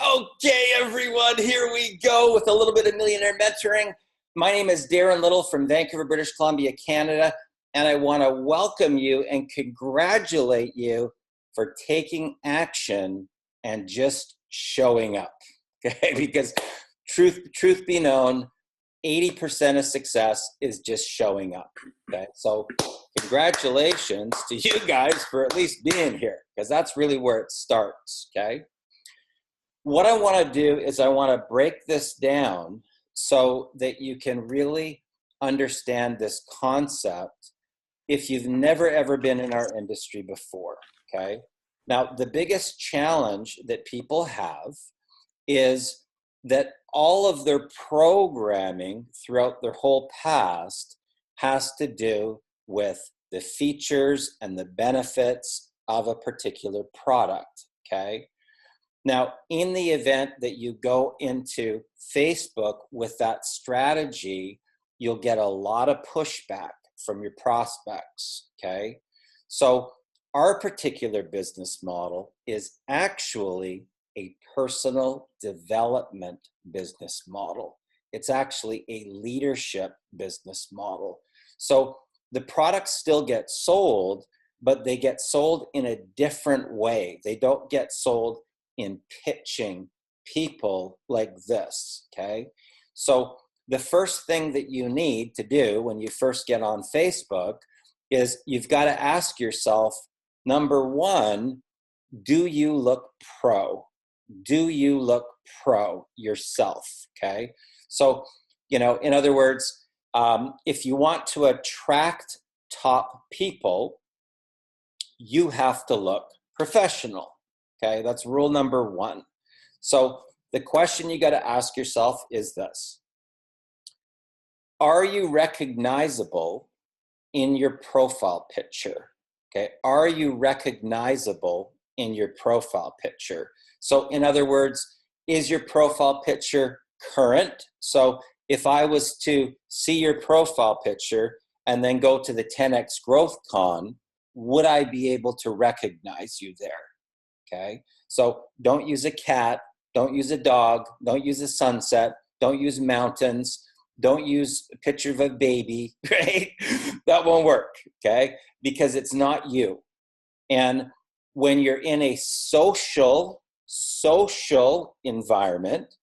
Okay, everyone, here we go with a little bit of Millionaire mentoring. My name is Darren Little from Vancouver, British Columbia, Canada, and I want to welcome you and congratulate you for taking action and just showing up. Okay, because truth be known, 80% of success is just showing up. Okay, so congratulations to you guys for at least being here, because that's really where it starts. Okay. What I want to do is I want to break this down so that you can really understand this concept if you've never ever been in our industry before, okay? Now, the biggest challenge that people have is that all of their programming throughout their whole past has to do with the features and the benefits of a particular product, okay? Now, in the event that you go into Facebook with that strategy, you'll get a lot of pushback from your prospects, okay? So our particular business model is actually a personal development business model. It's actually a leadership business model. So the products still get sold, but they get sold in a different way. They don't get sold in pitching people like this, okay? So the first thing that you need to do when you first get on Facebook is you've got to ask yourself, number one, do you look pro? Do you look pro yourself, okay? So, in other words, if you want to attract top people, you have to look professional. Okay, that's rule number one. So the question you got to ask yourself is this: are you recognizable in your profile picture? Okay, are you recognizable in your profile picture? So in other words, is your profile picture current? So if I was to see your profile picture and then go to the 10X Growth Con, would I be able to recognize you there? Okay, so don't use a cat, don't use a dog, don't use a sunset, don't use mountains, don't use a picture of a baby, right? That won't work, okay? Because it's not you. And when you're in a social environment,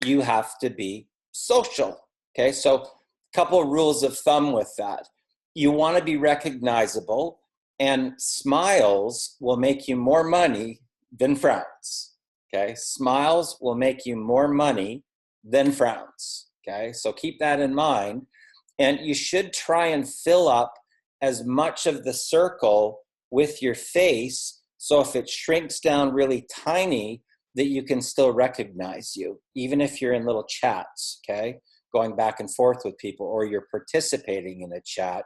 you have to be social, okay? So a couple of rules of thumb with that. You want to be recognizable, and smiles will make you more money than frowns, okay? Smiles will make you more money than frowns, okay? So keep that in mind. And you should try and fill up as much of the circle with your face, so if it shrinks down really tiny, that you can still recognize you, even if you're in little chats, okay? Going back and forth with people, or you're participating in a chat,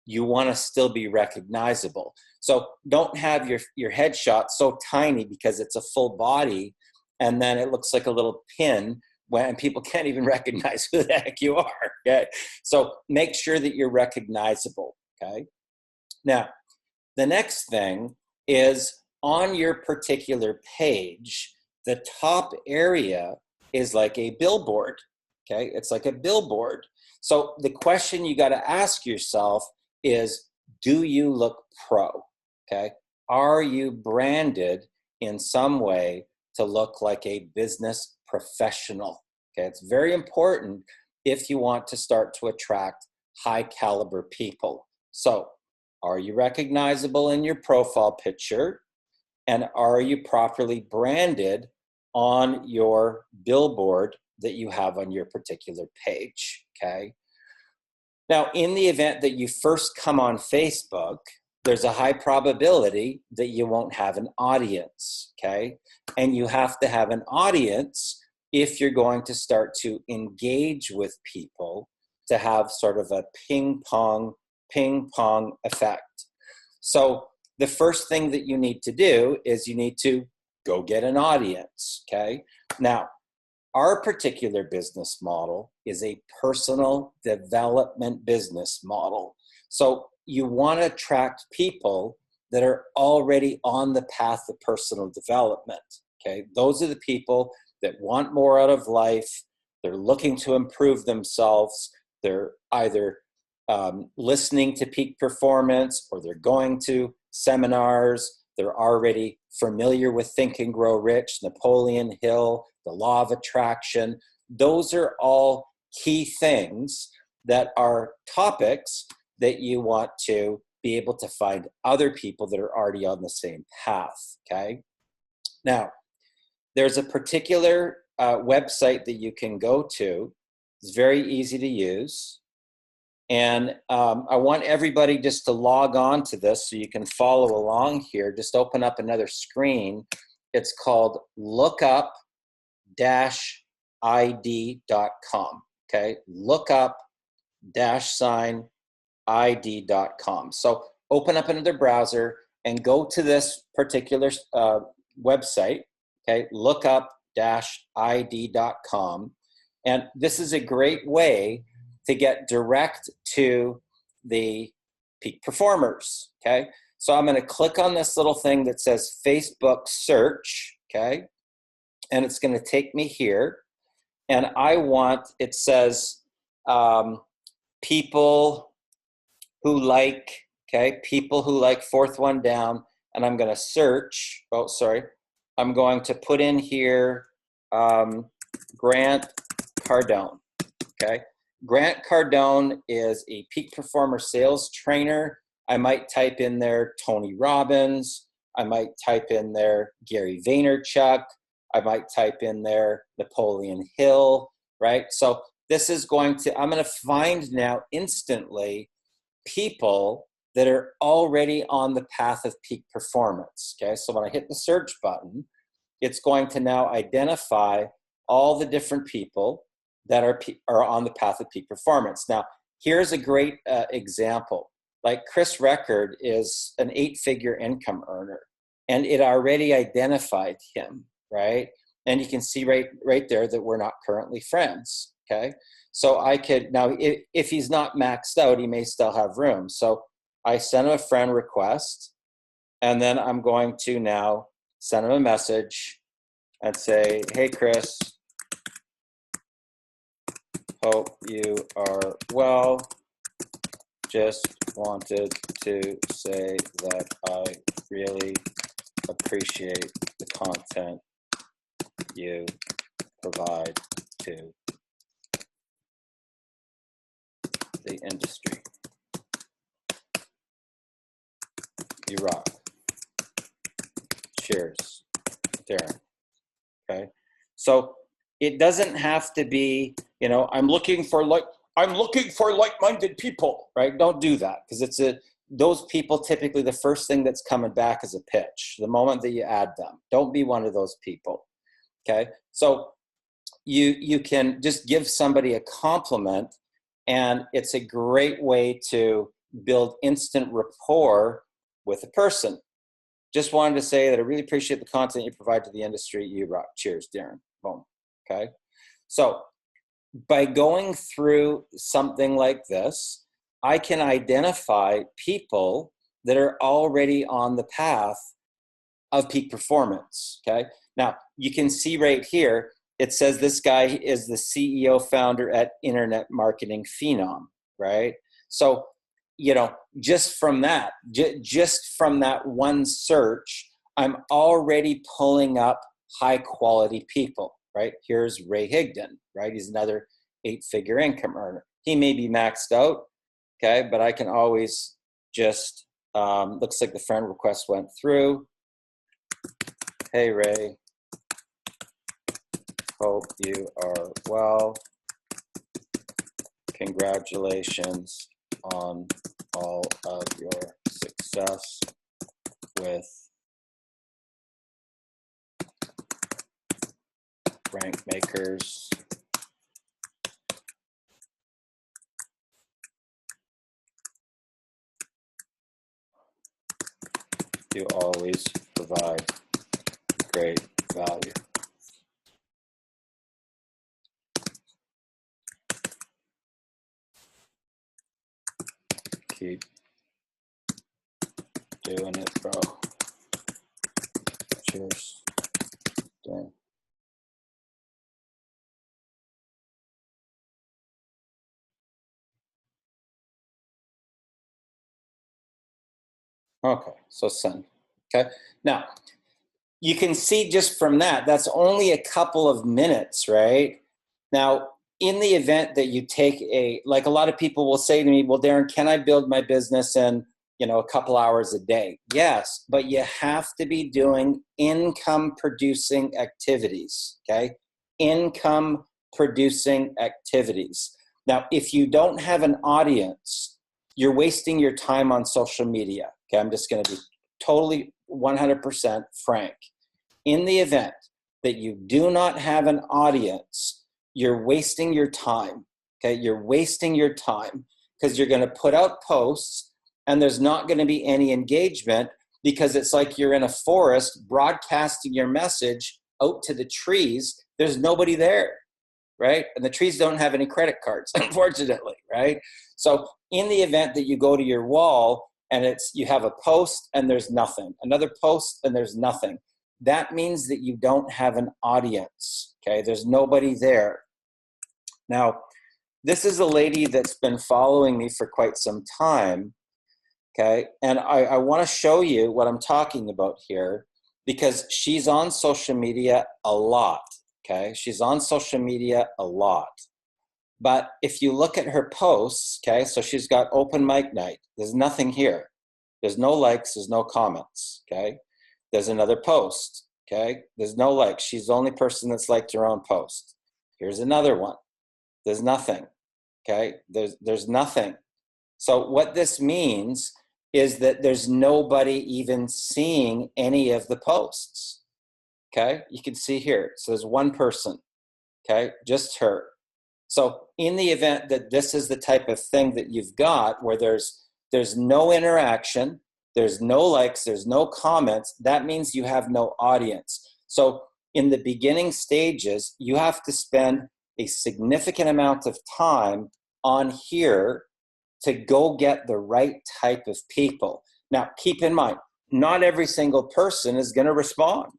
you want to still be recognizable. So don't have your headshot so tiny because it's a full body and then it looks like a little pin when people can't even recognize who the heck you are, okay? So make sure that you're recognizable, okay? Now, the next thing is on your particular page, the top area is like a billboard, okay? It's like a billboard. So the question you got to ask yourself is, do you look pro, okay? Are you branded in some way to look like a business professional, okay? It's very important if you want to start to attract high caliber people. So are you recognizable in your profile picture? And are you properly branded on your billboard that you have on your particular page, okay? Now, in the event that you first come on Facebook, there's a high probability that you won't have an audience, okay? And you have to have an audience if you're going to start to engage with people to have sort of a ping pong effect. So the first thing that you need to do is you need to go get an audience, okay? Now, our particular business model is a personal development business model. So you want to attract people that are already on the path of personal development, Okay, those are the people that want more out of life. They're looking to improve themselves. They're either listening to Peak Performance, or they're going to seminars. They're already familiar with Think and Grow Rich, Napoleon Hill, the Law of Attraction. Those are all key things that are topics that you want to be able to find other people that are already on the same path, okay? Now, there's a particular website that you can go to. It's very easy to use. And I want everybody just to log on to this so you can follow along here. Just open up another screen. It's called lookup-id.com, okay? Lookup-id.com. So open up another browser and go to this particular website, okay? Lookup-id.com. And this is a great way to get direct to the peak performers, okay? So I'm gonna click on this little thing that says Facebook search, okay? And it's gonna take me here. And it says people who like, okay? People who like, fourth one down, and I'm gonna search, I'm going to put in here Grant Cardone, okay? Grant Cardone is a peak performer sales trainer. I might type in there Tony Robbins. I might type in there Gary Vaynerchuk. I might type in there Napoleon Hill, right? So this is I'm gonna find now instantly people that are already on the path of peak performance, okay? So when I hit the search button, it's going to now identify all the different people that are on the path of peak performance. Now, here's a great example. Like Chris Record is an 8-figure income earner, and it already identified him, right? And you can see right there that we're not currently friends, okay? So I could, now if he's not maxed out, he may still have room. So I send him a friend request, and then I'm going to now send him a message and say, hey, Chris, hope you are well. Just wanted to say that I really appreciate the content you provide to the industry. You rock. Cheers, Darren. Okay. So it doesn't have to be, I'm looking for like-minded people, right? Don't do that, because those people, typically the first thing that's coming back is a pitch the moment that you add them. Don't be one of those people. Okay. So you can just give somebody a compliment, and it's a great way to build instant rapport with a person. Just wanted to say that I really appreciate the content you provide to the industry. You rock. Cheers, Darren. Boom. Okay. So by going through something like this, I can identify people that are already on the path of peak performance, okay? Now, you can see right here, it says this guy is the CEO founder at Internet Marketing Phenom, right? So, just from that one search, I'm already pulling up high quality people, right? Here's Ray Higdon, right? He's another 8-figure income earner. He may be maxed out, okay? But I can always just, looks like the friend request went through. Hey, Ray, hope you are well. Congratulations on all of your success with rank makers. You always provide great value. Keep doing it, bro. Cheers. Okay, so send. Okay. Now, you can see just from that, that's only a couple of minutes, right? Now, in the event that you take like a lot of people will say to me, well, Darren, can I build my business in, a couple hours a day? Yes, but you have to be doing income producing activities, okay? Income producing activities. Now, if you don't have an audience, you're wasting your time on social media, okay? I'm just going to be totally 100% frank. In the event that you do not have an audience, you're wasting your time, okay? You're wasting your time because you're going to put out posts and there's not going to be any engagement because it's like you're in a forest broadcasting your message out to the trees. There's nobody there, right? And the trees don't have any credit cards, unfortunately, right? So in the event that you go to your wall and you have a post and there's nothing, another post and there's nothing, that means that you don't have an audience, okay? There's nobody there. Now, this is a lady that's been following me for quite some time, okay? And I want to show you what I'm talking about here because she's on social media a lot, okay? She's on social media a lot. But if you look at her posts, okay, so she's got open mic night. There's nothing here. There's no likes, there's no comments, okay? There's another post, okay? There's no likes. She's the only person that's liked her own post. Here's another one. There's nothing, okay? There's nothing. So what this means is that there's nobody even seeing any of the posts, okay? You can see here. So there's one person, okay? Just her. So in the event that this is the type of thing that you've got where there's no interaction, there's no likes, there's no comments, that means you have no audience. So in the beginning stages, you have to spend a significant amount of time on here to go get the right type of people. Now, keep in mind, not every single person is going to respond,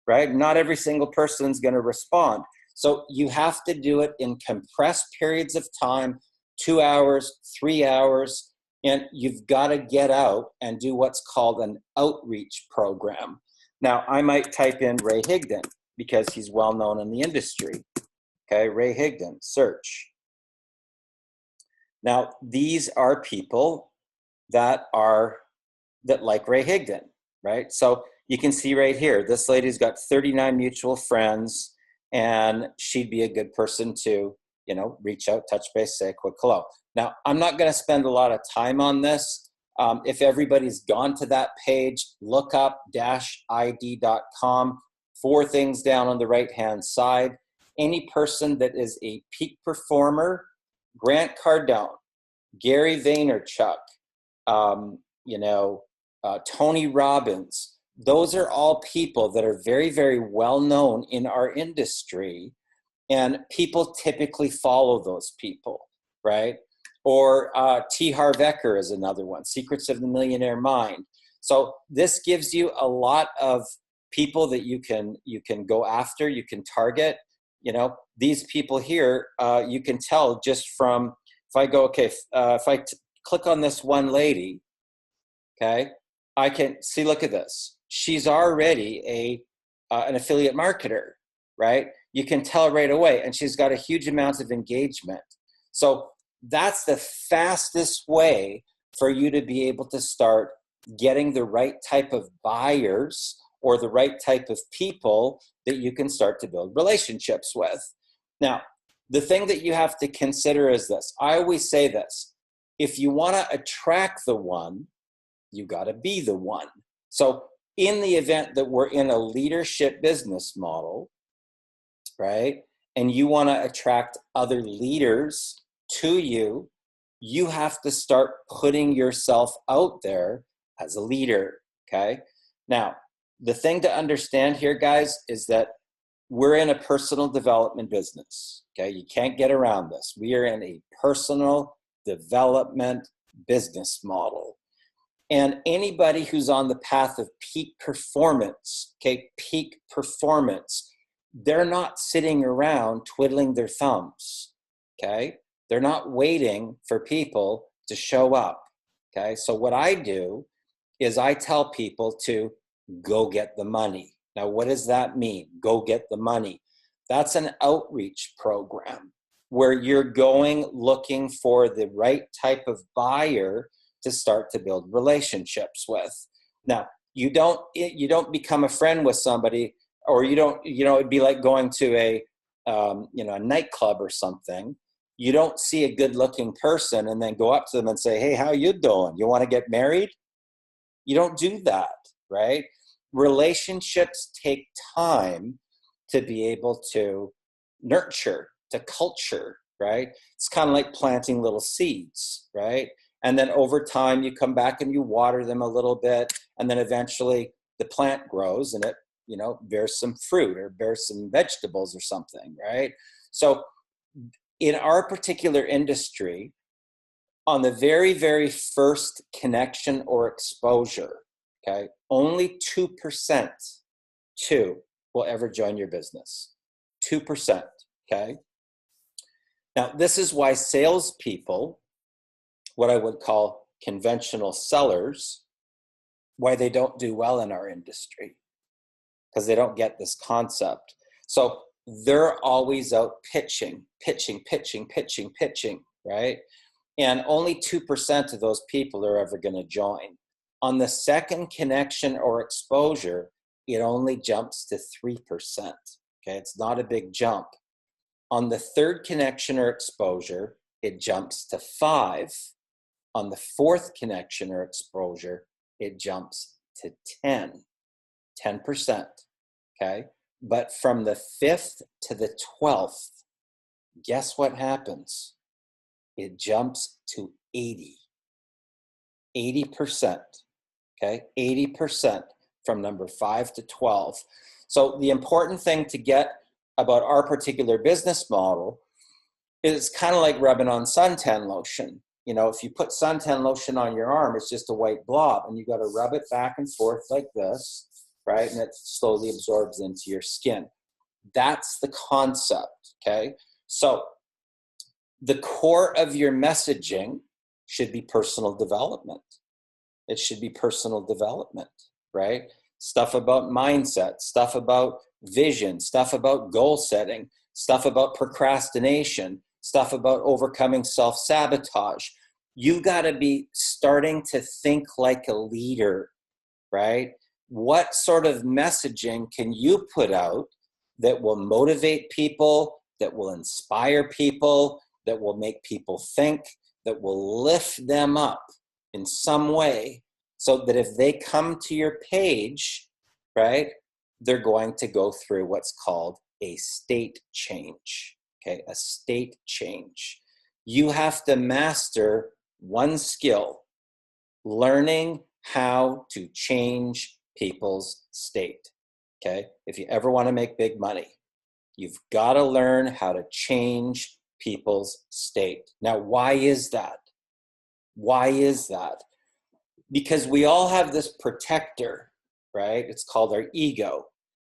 right? Not every single person is going to respond. So you have to do it in compressed periods of time, 2 hours, 3 hours, and you've got to get out and do what's called an outreach program. Now, I might type in Ray Higdon because he's well known in the industry. Okay, Ray Higdon, search. Now, these are people that like Ray Higdon, right? So you can see right here, this lady's got 39 mutual friends, and she'd be a good person to, reach out, touch base, say a quick hello. Now, I'm not going to spend a lot of time on this. If everybody's gone to that page, look up -id.com, 4 things down on the right-hand side. Any person that is a peak performer, Grant Cardone, Gary Vaynerchuk, Tony Robbins, those are all people that are very, very well known in our industry, and people typically follow those people, right? Or T. Harv Eker is another one, Secrets of the Millionaire Mind. So this gives you a lot of people that you can go after, you can target. These people here, you can tell just from, if I go, okay, if I click on this one lady, okay, I can see, look at this. She's already an affiliate marketer, right? You can tell right away, and she's got a huge amount of engagement. So that's the fastest way for you to be able to start getting the right type of buyers or the right type of people that you can start to build relationships with. Now, the thing that you have to consider is this. I always say this. If you want to attract the one, you got to be the one. So in the event that we're in a leadership business model, right, and you want to attract other leaders to you, you have to start putting yourself out there as a leader, okay? Now, the thing to understand here, guys, is that we're in a personal development business, okay? You can't get around this. We are in a personal development business model. And anybody who's on the path of peak performance, okay, peak performance, they're not sitting around twiddling their thumbs, okay? They're not waiting for people to show up, okay? So what I do is I tell people to go get the money. Now, what does that mean? Go get the money. That's an outreach program where you're going looking for the right type of buyer to start to build relationships with. Now, you don't become a friend with somebody, or it'd be like going to a nightclub or something. You don't see a good looking person and then go up to them and say, hey, how you doing? You want to get married? You don't do that, right? Relationships take time to be able to nurture, to culture, right? It's kind of like planting little seeds, right? And then over time, you come back and you water them a little bit, and then eventually the plant grows and it, bears some fruit or bears some vegetables or something, right? So in our particular industry, on the very, very first connection or exposure, okay, only 2% will ever join your business. 2%, okay? Now, this is why salespeople, what I would call conventional sellers, why they don't do well in our industry, because they don't get this concept. So they're always out pitching, right? And only 2% of those people are ever going to join. On the second connection or exposure, it only jumps to 3%. Okay, it's not a big jump. On the third connection or exposure, it jumps to 5. On the fourth connection or exposure, it jumps to 10%. Okay, but from the 5th to the 12th, guess what happens? It jumps to 80%, okay? 80% from number 5 to 12. So the important thing to get about our particular business model is kind of like rubbing on suntan lotion. If you put suntan lotion on your arm, it's just a white blob, and you got to rub it back and forth like this, right? And it slowly absorbs into your skin. That's the concept, okay? So the core of your messaging should be personal development. It should be personal development, right? Stuff about mindset, stuff about vision, stuff about goal setting, stuff about procrastination, stuff about overcoming self-sabotage. You got to be starting to think like a leader, right? What sort of messaging can you put out that will motivate people, that will inspire people, that will make people think, that will lift them up in some way, so that if they come to your page, right, they're going to go through what's called a state change, okay, a state change. You have to master one skill, learning how to change people's state, okay? If you ever want to make big money, you've got to learn how to change people's state. Now, why is that? Why is that? Because we all have this protector, right? It's called our ego.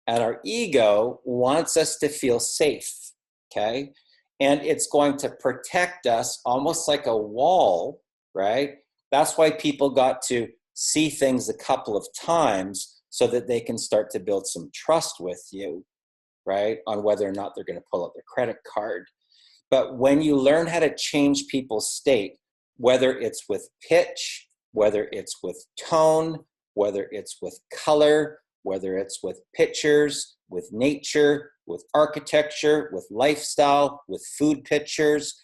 And our ego wants us to feel safe, okay? And it's going to protect us almost like a wall, right? That's why people got to see things a couple of times so that they can start to build some trust with you, right? On whether or not they're going to pull out their credit card. But when you learn how to change people's state, whether it's with pitch, whether it's with tone, whether it's with color, whether it's with pictures, with nature, with architecture, with lifestyle, with food pictures,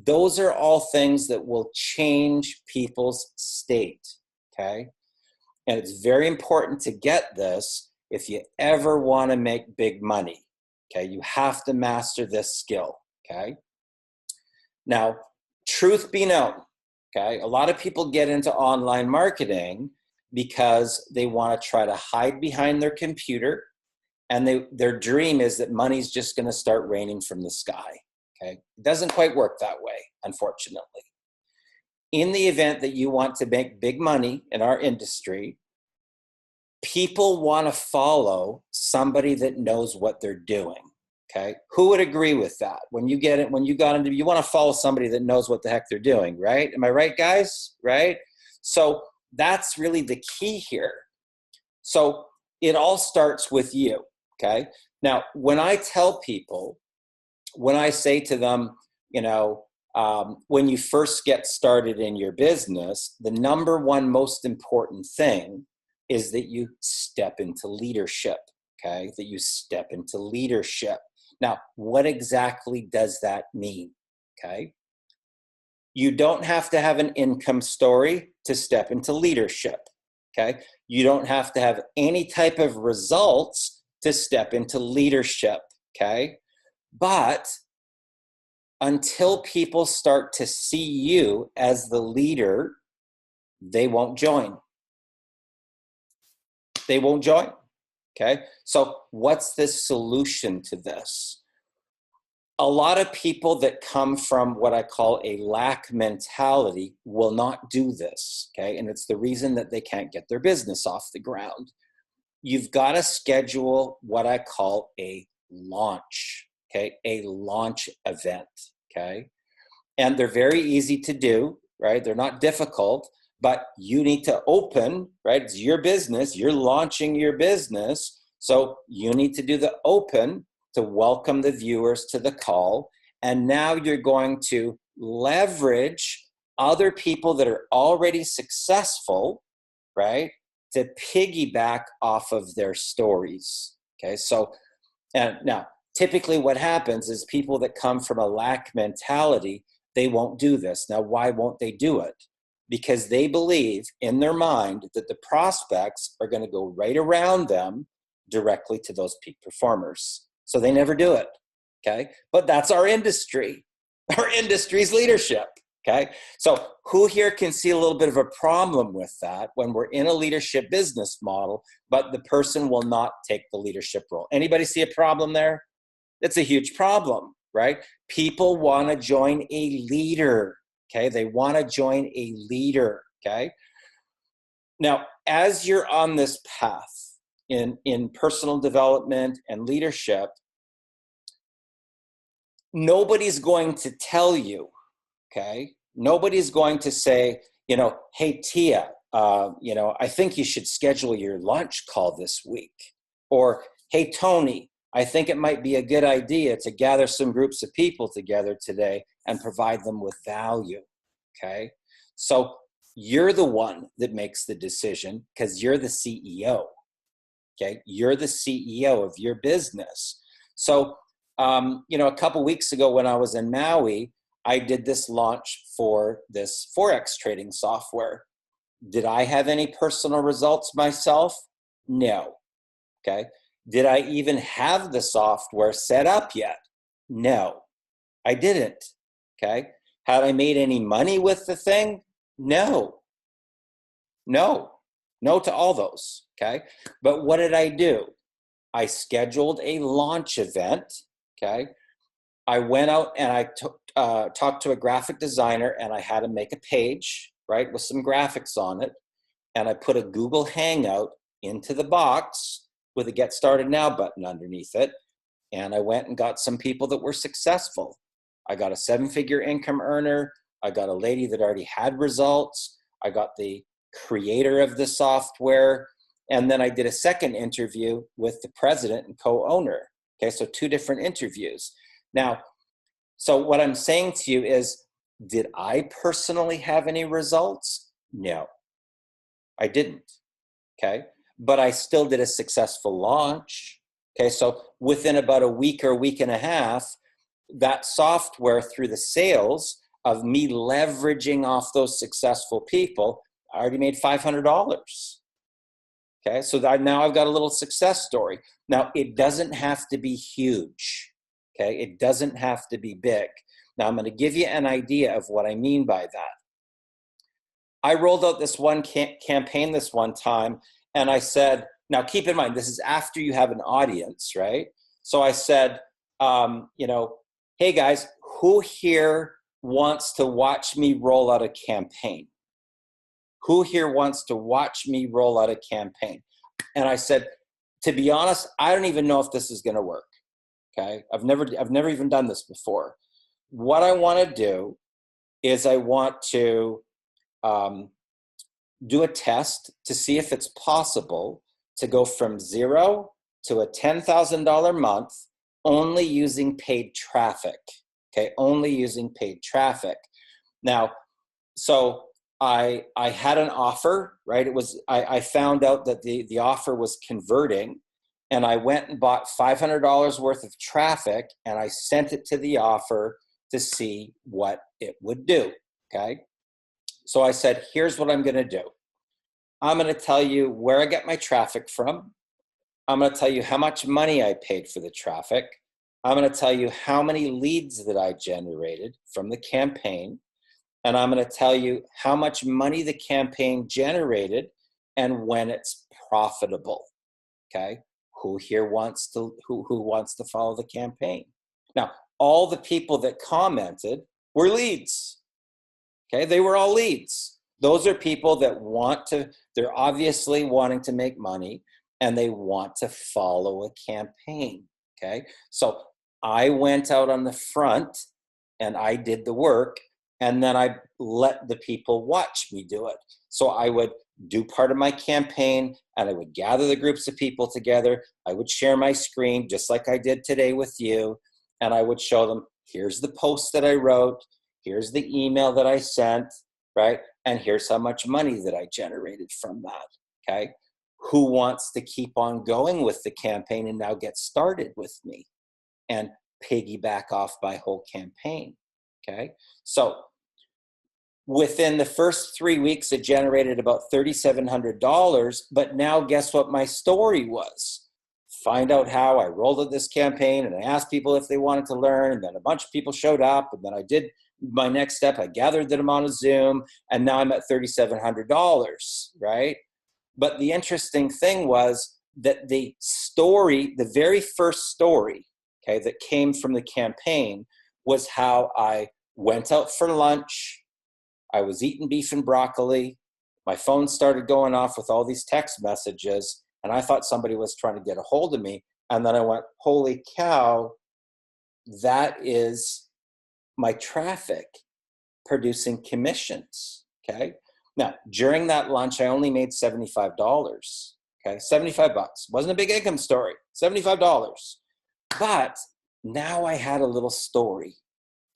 those are all things that will change people's state, okay? And it's very important to get this if you ever want to make big money, okay? You have to master this skill, okay? Now, truth be known, okay, a lot of people get into online marketing because they want to try to hide behind their computer, and their dream is that money's just going to start raining from the sky, okay? It doesn't quite work that way, unfortunately. In the event that you want to make big money in our industry, people want to follow somebody that knows what they're doing. Okay, who would agree with that? When you got into, you want to follow somebody that knows what the heck they're doing, right? Am I right, guys? Right? So that's really the key here. So it all starts with you, okay? Now, when I tell people, when I say to them, when you first get started in your business, the number one most important thing is that you step into leadership, okay? That you step into leadership. Now, what exactly does that mean, okay? You don't have to have an income story to step into leadership, okay? You don't have to have any type of results to step into leadership, okay? But until people start to see you as the leader, they won't join. They won't join, okay? So what's the solution to this? A lot of people that come from what I call a lack mentality will not do this, okay? And it's the reason that they can't get their business off the ground. You've got to schedule what I call a launch, okay? A launch event, okay? And they're very easy to do, right? They're not difficult, but you need to open, right? It's your business. You're launching your business. So you need to do the open to welcome the viewers to the call. And now you're going to leverage other people that are already successful, right? To piggyback off of their stories, okay? So, and now, typically what happens is people that come from a lack mentality, they won't do this. Now, why won't they do it? Because they believe in their mind that the prospects are going to go right around them directly to those peak performers. So they never do it, okay? But that's our industry. Our industry's leadership, okay? So who here can see a little bit of a problem with that when we're in a leadership business model, but the person will not take the leadership role? Anybody see a problem there? It's a huge problem, right? People want to join a leader, okay? They want to join a leader, okay? Now, as you're on this path in personal development and leadership, nobody's going to tell you, okay? Nobody's going to say, hey, Tia, I think you should schedule your lunch call this week. Or, hey, Tony, I think it might be a good idea to gather some groups of people together today and provide them with value, okay? So you're the one that makes the decision because you're the CEO, okay? You're the CEO of your business. So, a couple weeks ago when I was in Maui, I did this launch for this Forex trading software. Did I have any personal results myself? No, okay? Did I even have the software set up yet? No, I didn't, okay? Had I made any money with the thing? No to all those, okay? But what did I do? I scheduled a launch event, okay? I went out and I talked to a graphic designer and I had him make a page, right, with some graphics on it. And I put a Google Hangout into the box with a Get Started Now button underneath it. And I went and got some people that were successful. I got a 7-figure income earner. I got a lady that already had results. I got the creator of the software. And then I did a second interview with the president and co-owner. Okay, so 2 different interviews. Now, so what I'm saying to you is, did I personally have any results? No, I didn't, okay? But I still did a successful launch, okay? So within about a week or a week and a half, that software, through the sales of me leveraging off those successful people, I already made $500. Okay, so now I've got a little success story. Now, it doesn't have to be huge. Okay, it doesn't have to be big. Now, I'm going to give you an idea of what I mean by that. I rolled out this one campaign this one time, and I said, now keep in mind, this is after you have an audience, right? So I said, hey guys, who here wants to watch me roll out a campaign? Who here wants to watch me roll out a campaign? And I said, to be honest, I don't even know if this is going to work. Okay, I've never even done this before. What I want to do is I want to do a test to see if it's possible to go from 0 to a $10,000 month only using paid traffic. Okay, only using paid traffic. Now, so I had an offer, right? I found out that the offer was converting, and I went and bought $500 worth of traffic, and I sent it to the offer to see what it would do. Okay, so I said, here's what I'm going to do. I'm going to tell you where I get my traffic from. I'm going to tell you how much money I paid for the traffic. I'm going to tell you how many leads that I generated from the campaign. And I'm going to tell you how much money the campaign generated and when it's profitable. Okay? Who here wants to who wants to follow the campaign? Now, all the people that commented were leads. Okay? They were all leads. Those are people that they're obviously wanting to make money, and they want to follow a campaign. Okay? So I went out on the front and I did the work, and then I let the people watch me do it. So I would do part of my campaign, and I would gather the groups of people together. I would share my screen just like I did today with you, and I would show them, here's the post that I wrote, here's the email that I sent, right? And here's how much money that I generated from that, okay? Who wants to keep on going with the campaign and now get started with me and piggyback off my whole campaign, okay? So within the first 3 weeks, it generated about $3,700, but now guess what my story was? Find out how I rolled out this campaign, and I asked people if they wanted to learn, and then a bunch of people showed up, and then I did my next step. I gathered them on a Zoom, and now I'm at $3,700, right? But the interesting thing was that the story, the very first story, okay, that came from the campaign was how I went out for lunch. I was eating beef and broccoli. My phone started going off with all these text messages, and I thought somebody was trying to get a hold of me. And then I went, holy cow, that is my traffic producing commissions, okay? Now, during that lunch, I only made $75, okay? $75. Wasn't a big income story, $75. But now I had a little story,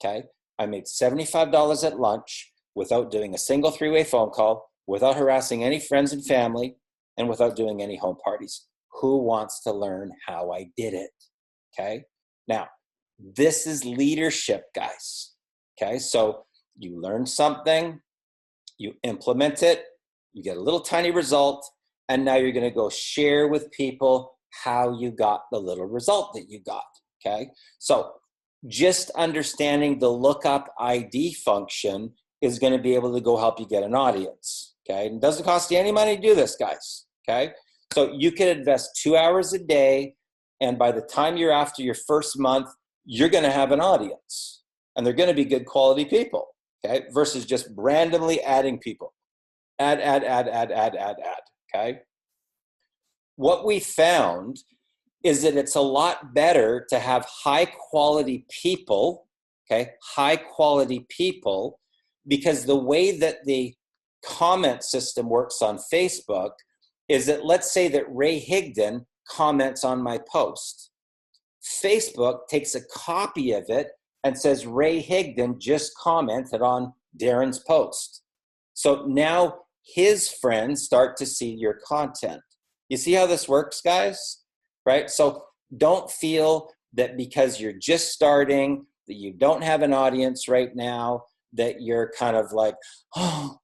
okay? I made $75 at lunch without doing a single three-way phone call, without harassing any friends and family, and without doing any home parties. Who wants to learn how I did it, okay? Now, this is leadership, guys, okay? So you learn something, you implement it, you get a little tiny result, and now you're gonna go share with people how you got the little result that you got, okay? So just understanding the lookup ID function is gonna be able to go help you get an audience, okay? It doesn't cost you any money to do this, guys, okay? So you can invest 2 hours a day, and by the time you're after your first month, you're gonna have an audience, and they're gonna be good quality people, okay? Versus just randomly adding people. Add, okay? What we found is that it's a lot better to have high quality people, okay? High quality people, because the way that the comment system works on Facebook is that, let's say that Ray Higdon comments on my post. Facebook takes a copy of it and says, Ray Higdon just commented on Darren's post. So now his friends start to see your content. You see how this works, guys? Right? So don't feel that because you're just starting, that you don't have an audience right now, that you're kind of like, oh,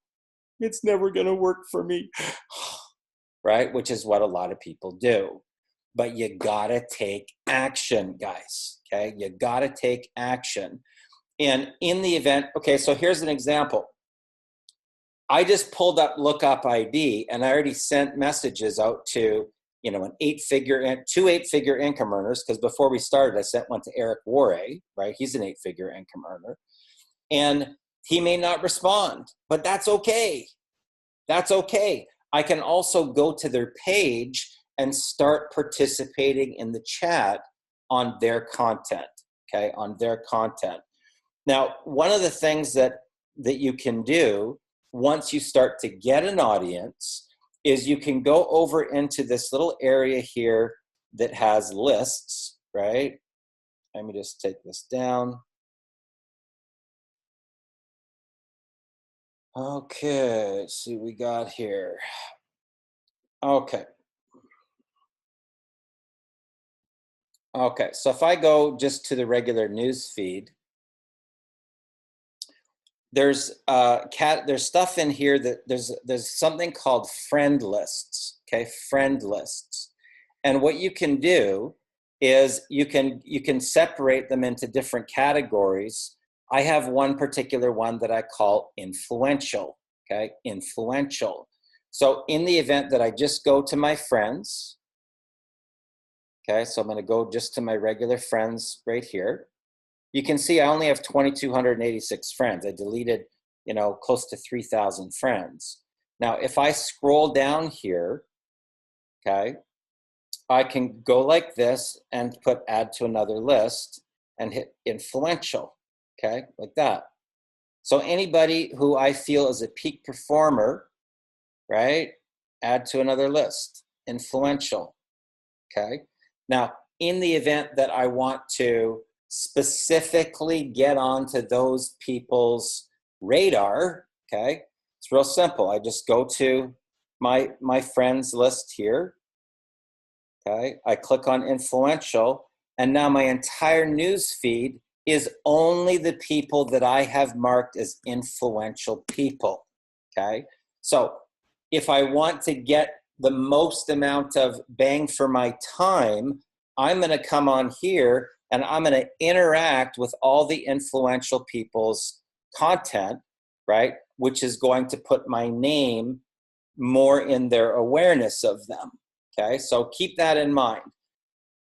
it's never going to work for me, right? Which is what a lot of people do. But you got to take action, guys, okay? You got to take action. And in the event, okay, so here's an example. I just pulled up Lookup ID, and I already sent messages out to, you know, two eight-figure income earners, because before we started, I sent one to Eric Warray, right? He's an 8-figure income earner. And he may not respond, but that's okay. That's okay. I can also go to their page and start participating in the chat on their content, okay, on their content. Now, one of the things that you can do once you start to get an audience is you can go over into this little area here that has lists, right? Let me just take this down. Okay, let's see what we got here. Okay. Okay, so if I go just to the regular news feed, there's there's stuff in here that there's something called friend lists, okay? Friend lists. And what you can do is you can separate them into different categories. I have one particular one that I call influential, okay? Influential. So in the event that I just go to my friends, okay, so I'm going to go just to my regular friends right here. You can see I only have 2,286 friends. I deleted, close to 3,000 friends. Now, if I scroll down here, okay, I can go like this and put add to another list and hit influential, okay, like that. So anybody who I feel is a peak performer, right, add to another list, influential, okay. Now, in the event that I want to specifically get onto those people's radar, okay, it's real simple. I just go to my friends list here, okay, I click on influential, and now my entire news feed is only the people that I have marked as influential people, okay? So if I want to get the most amount of bang for my time, I'm going to come on here and I'm going to interact with all the influential people's content, right? Which is going to put my name more in their awareness of them, okay? So keep that in mind.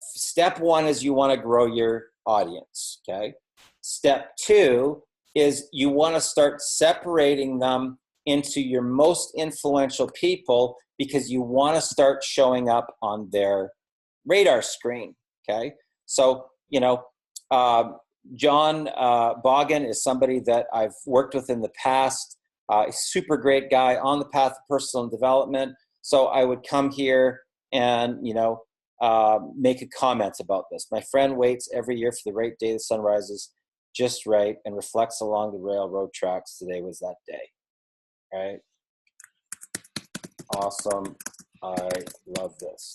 Step one is you want to grow your audience, okay? Step two is you want to start separating them into your most influential people because you want to start showing up on their radar screen, okay? So, John Boggin is somebody that I've worked with in the past, a super great guy on the path of personal development. So I would come here and, make a comment about this. My friend waits every year for the right day the sun rises just right and reflects along the railroad tracks. Today was that day, right? Awesome. I love this.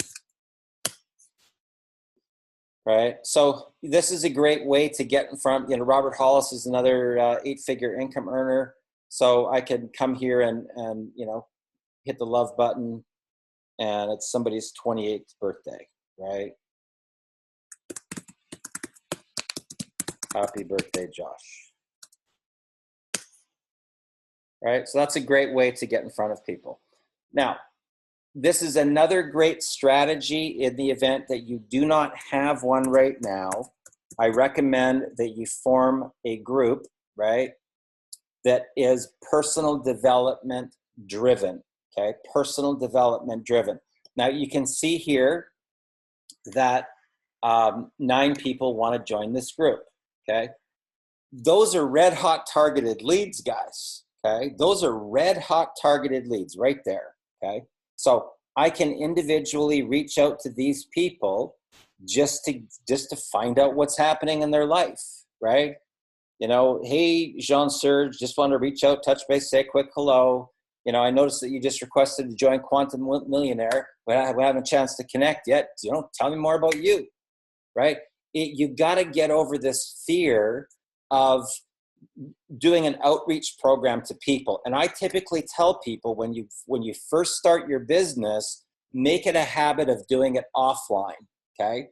Right. So this is a great way to get in front. Robert Hollis is another 8-figure income earner. So I can come here and hit the love button, and it's somebody's 28th birthday, right? Happy birthday, Josh. Right. So that's a great way to get in front of people. Now, this is another great strategy in the event that you do not have one right now. I recommend that you form a group, right, that is personal development driven, okay? Personal development driven. Now, you can see here that 9 people want to join this group, okay? Those are red hot targeted leads, guys, okay? Those are red hot targeted leads right there, okay? So I can individually reach out to these people just to find out what's happening in their life, right? Hey, Jean-Serge, just want to reach out, touch base, say a quick hello. I noticed that you just requested to join Quantum Millionaire. We haven't a chance to connect yet. Tell me more about you, right? You got to get over this fear of doing an outreach program to people. And I typically tell people when you first start your business, make it a habit of doing it offline, okay?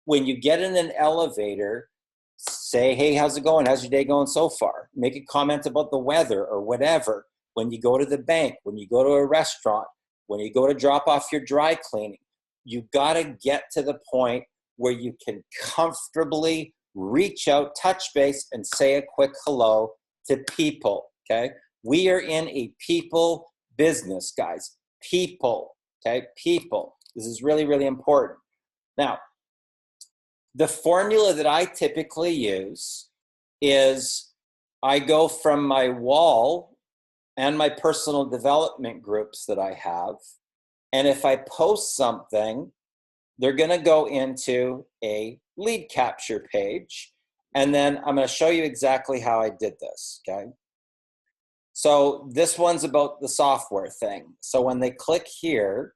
When you get in an elevator, say, hey, how's it going? How's your day going so far? Make a comment about the weather or whatever. When you go to the bank, when you go to a restaurant, when you go to drop off your dry cleaning, you got to get to the point where you can comfortably reach out, touch base, and say a quick hello to people, okay? We are in a people business, guys. People, okay? People. This is really, really important. Now, the formula that I typically use is I go from my wall and my personal development groups that I have. And if I post something, they're going to go into a lead capture page. And then I'm going to show you exactly how I did this, okay? So this one's about the software thing. So when they click here,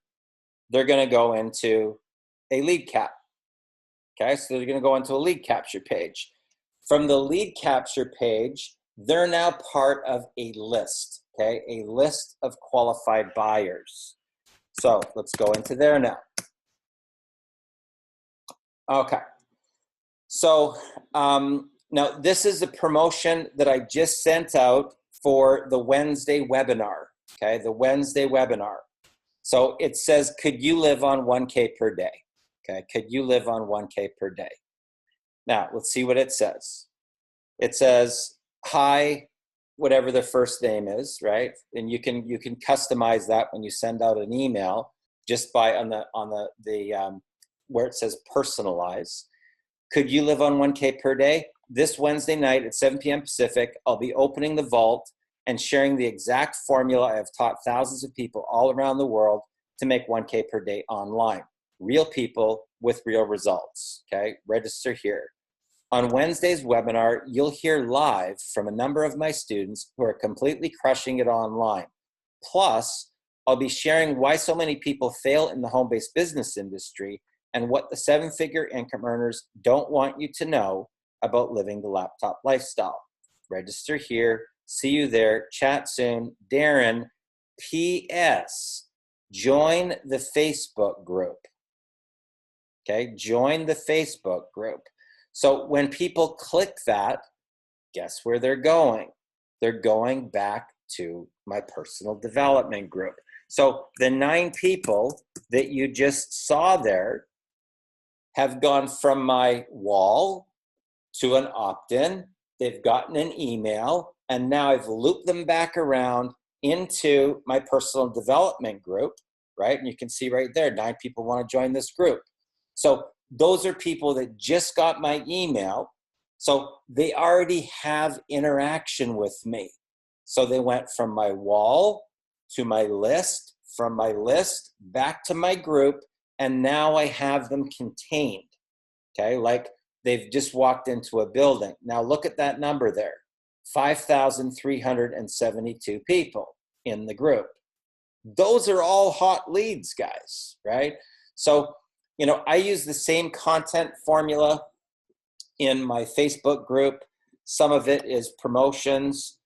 they're going to go into a lead cap. Okay, so they're going to go into a lead capture page. From the lead capture page, they're now part of a list, okay? A list of qualified buyers. So let's go into there now. Okay, so now this is a promotion that I just sent out for the Wednesday webinar, okay? The Wednesday webinar. So it says, could you live on 1K per day? Okay, could you live on 1K per day? Now, let's see what it says. It says, hi, whatever their first name is, right? And you can customize that when you send out an email just by on the where it says personalize. Could you live on 1K per day? This Wednesday night at 7 p.m. Pacific, I'll be opening the vault and sharing the exact formula I have taught thousands of people all around the world to make 1K per day online. Real people with real results, okay? Register here. On Wednesday's webinar, you'll hear live from a number of my students who are completely crushing it online. Plus, I'll be sharing why so many people fail in the home-based business industry and what the seven-figure income earners don't want you to know about living the laptop lifestyle. Register here. See you there. Chat soon. Darren, P.S. Join the Facebook group. Okay, join the Facebook group. So when people click that, guess where they're going? They're going back to my personal development group. So the 9 people that you just saw there have gone from my wall to an opt-in. They've gotten an email, and now I've looped them back around into my personal development group, right? And you can see right there, 9 people want to join this group. So those are people that just got my email. So they already have interaction with me. So they went from my wall to my list, from my list back to my group, and now I have them contained, okay? Like they've just walked into a building. Now look at that number there, 5,372 people in the group. Those are all hot leads, guys, right? So, you know, I use the same content formula in my Facebook group. Some of it is promotions.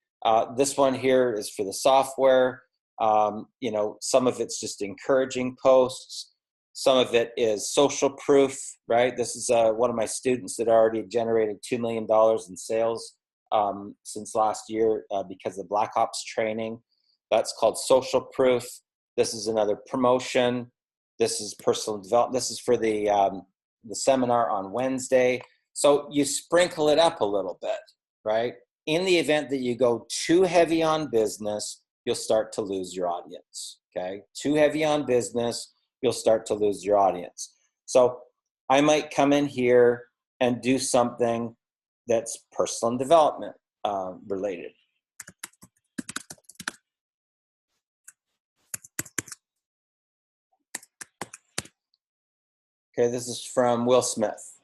This one here is for the software. You know, some of it's just encouraging posts. Some of it is social proof, right? This is one of my students that already generated $2 million in sales since last year because of Black Ops training. That's called social proof. This is another promotion. This is personal development. This is for the seminar on Wednesday. So you sprinkle it up a little bit, right? In the event that you go too heavy on business, you'll start to lose your audience, okay? Too heavy on business, you'll start to lose your audience. So I might come in here and do something that's personal development related. Okay, this is from Will Smith.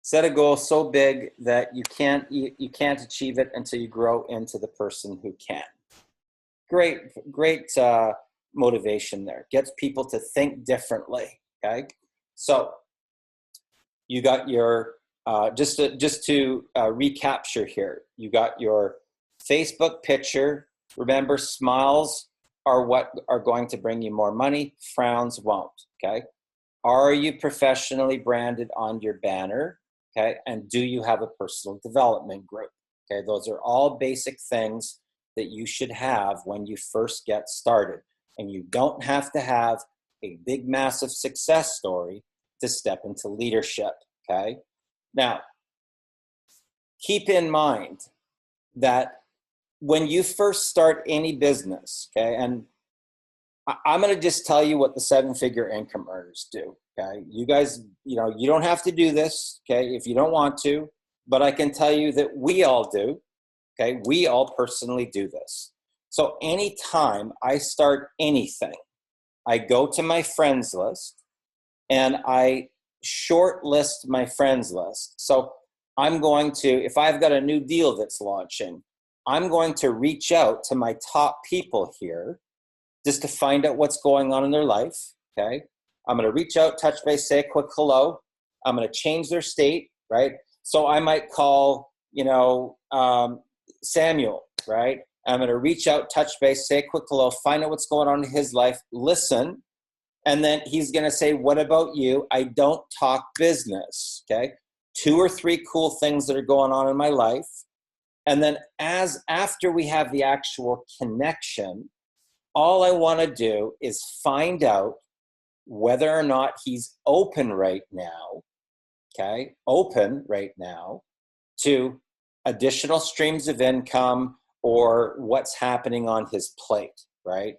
Set a goal so big that you can't achieve it until you grow into the person who can. Great motivation there. Gets people to think differently. Okay, so you got your just to recapture here. You got your Facebook picture. Remember, smiles are what are going to bring you more money. Frowns won't. Okay. Are you professionally branded on your banner? Okay, and do you have a personal development group? Okay, those are all basic things that you should have when you first get started. And you don't have to have a big, massive success story to step into leadership, okay? Now, keep in mind that when you first start any business, okay, and I'm going to just tell you what the seven-figure income earners do, okay? You guys, you know, you don't have to do this, okay, if you don't want to, but I can tell you that we all do, okay? We all personally do this. So anytime I start anything, I go to my friends list and I shortlist my friends list. So I'm going to, if I've got a new deal that's launching, I'm going to reach out to my top people here just to find out what's going on in their life, okay? I'm gonna reach out, touch base, say a quick hello. I'm gonna change their state, right? So I might call, Samuel, right? I'm gonna reach out, touch base, say a quick hello, find out what's going on in his life, listen, and then he's gonna say, what about you? I don't talk business, okay? 2 or 3 cool things that are going on in my life. And then after we have the actual connection, all I want to do is find out whether or not he's open right now, okay? Open right now to additional streams of income or what's happening on his plate, right?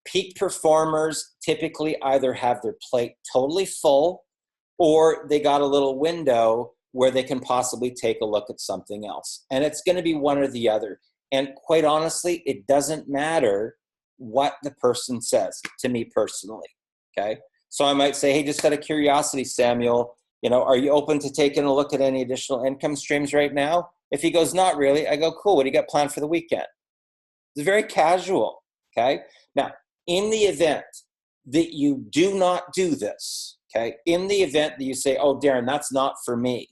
Peak performers typically either have their plate totally full or they got a little window where they can possibly take a look at something else. And it's going to be one or the other. And quite honestly, it doesn't matter what the person says to me personally, okay? So I might say, hey, just out of curiosity, Samuel, are you open to taking a look at any additional income streams right now? If he goes, not really, I go, cool, what do you got planned for the weekend? It's very casual, okay? Now, in the event that you do not do this, okay, in the event that you say, oh, Darren, that's not for me,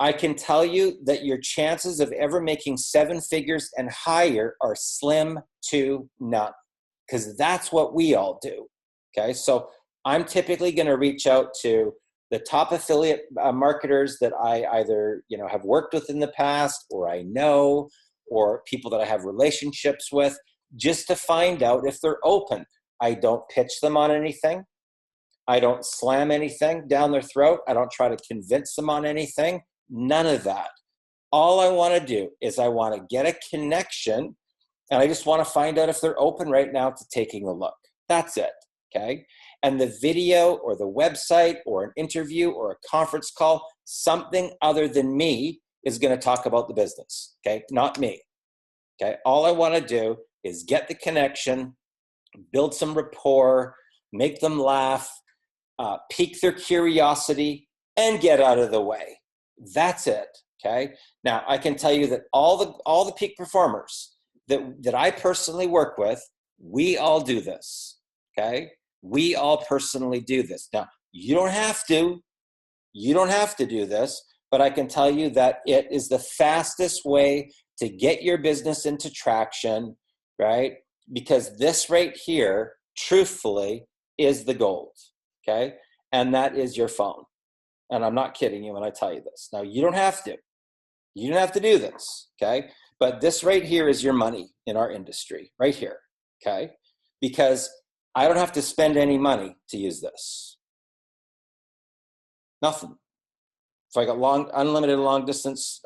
I can tell you that your chances of ever making 7 figures and higher are slim to none, because that's what we all do, okay? So I'm typically going to reach out to the top affiliate marketers that I either have worked with in the past, or I know, or people that I have relationships with, just to find out if they're open. I don't pitch them on anything. I don't slam anything down their throat. I don't try to convince them on anything. None of that. All I want to do is I want to get a connection, and I just want to find out if they're open right now to taking a look. That's it, okay? And the video or the website or an interview or a conference call, something other than me is going to talk about the business, okay? Not me, okay? All I want to do is get the connection, build some rapport, make them laugh, pique their curiosity, and get out of the way. That's it, okay? Now, I can tell you that all the peak performers that I personally work with, we all do this, okay? We all personally do this. Now, you don't have to do this, but I can tell you that it is the fastest way to get your business into traction, right? Because this right here, truthfully, is the gold, okay? And that is your phone. And I'm not kidding you when I tell you this. Now, you don't have to. You don't have to do this, okay? But this right here is your money in our industry, right here, okay? Because I don't have to spend any money to use this. Nothing. So I got unlimited long distance.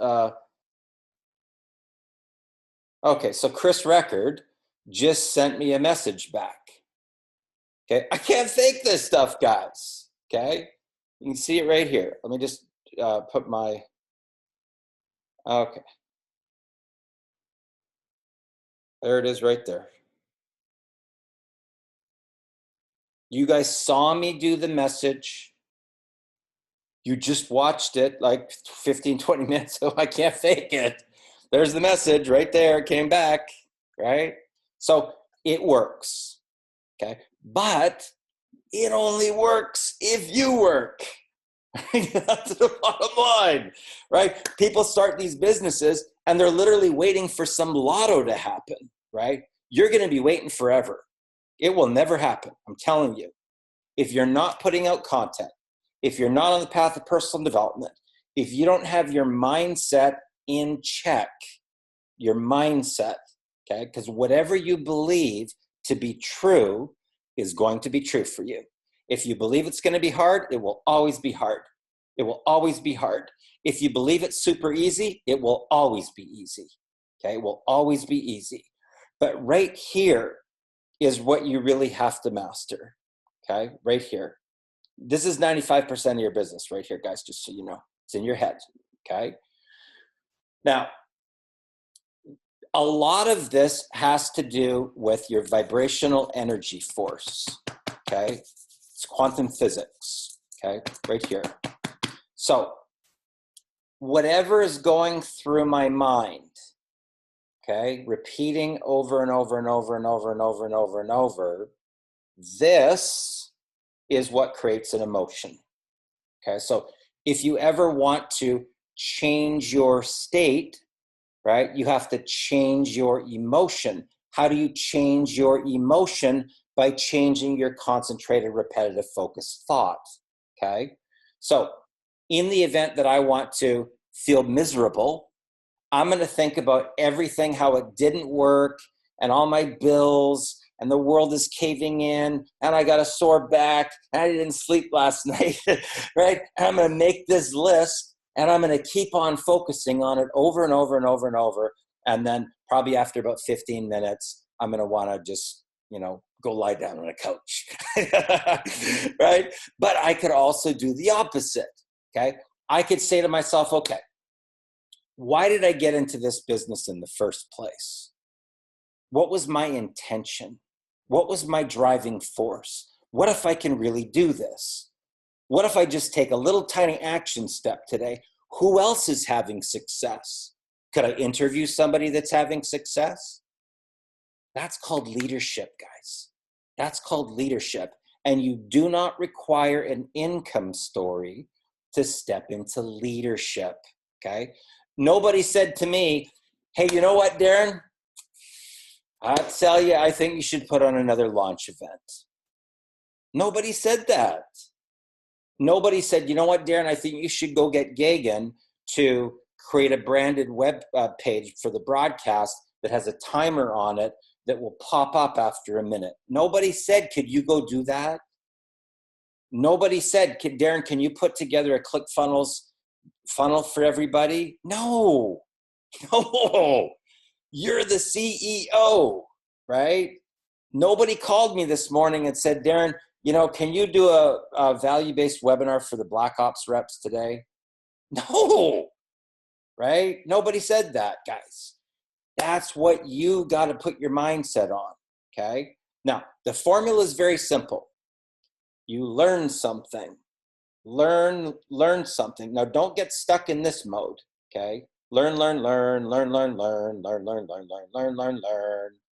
Okay, so Chris Record just sent me a message back. Okay, I can't fake this stuff, guys. Okay, you can see it right here. Let me just put my, okay. There it is right there. You guys saw me do the message. You just watched it like 15, 20 minutes ago. I can't fake it. There's the message right there. It came back, right? So it works, okay? But it only works if you work. That's the bottom line, right? People start these businesses and they're literally waiting for some lotto to happen, right? You're going to be waiting forever. It will never happen. I'm telling you. If you're not putting out content, if you're not on the path of personal development, if you don't have your mindset in check, your mindset, okay? Because whatever you believe to be true is going to be true for you. If you believe it's going to be hard, it will always be hard. It will always be hard. If you believe it's super easy, it will always be easy. Okay? It will always be easy. But right here is what you really have to master. Okay? Right here. This is 95% of your business right here, guys, just so you know. It's in your head. Okay? Now, A lot of this has to do with your vibrational energy force, okay? It's quantum physics, okay? Right here. So whatever is going through my mind, okay, repeating over and over and over and over and over and over and over, this is what creates an emotion, okay? So if you ever want to change your state, right, you have to change your emotion. How do you change your emotion? By changing your concentrated, repetitive, focused thought, okay? So in the event that I want to feel miserable, I'm going to think about everything, how it didn't work, and all my bills, and the world is caving in, and I got a sore back, and I didn't sleep last night, right? And I'm going to make this list, and I'm going to keep on focusing on it over and over and over and over. And then probably after about 15 minutes, I'm going to want to just, go lie down on a couch, right? But I could also do the opposite, okay? I could say to myself, okay, why did I get into this business in the first place? What was my intention? What was my driving force? What if I can really do this? What if I just take a little tiny action step today? Who else is having success? Could I interview somebody that's having success? That's called leadership, guys. That's called leadership. And you do not require an income story to step into leadership, okay? Nobody said to me, hey, you know what, Darren? I'll tell you, I think you should put on another launch event. Nobody said that. Nobody said, you know what, Darren, I think you should go get Gagan to create a branded web page for the broadcast that has a timer on it that will pop up after a minute. Nobody said, could you go do that? Nobody said, Darren, can you put together a ClickFunnels funnel for everybody? No, no, you're the CEO, right? Nobody called me this morning and said, Darren, can you do a value-based webinar for the Black Ops reps today? No, right? Nobody said that, guys. That's what you got to put your mindset on, okay? Now, the formula is very simple. You learn something. Learn something. Now, don't get stuck in this mode, okay? Learn,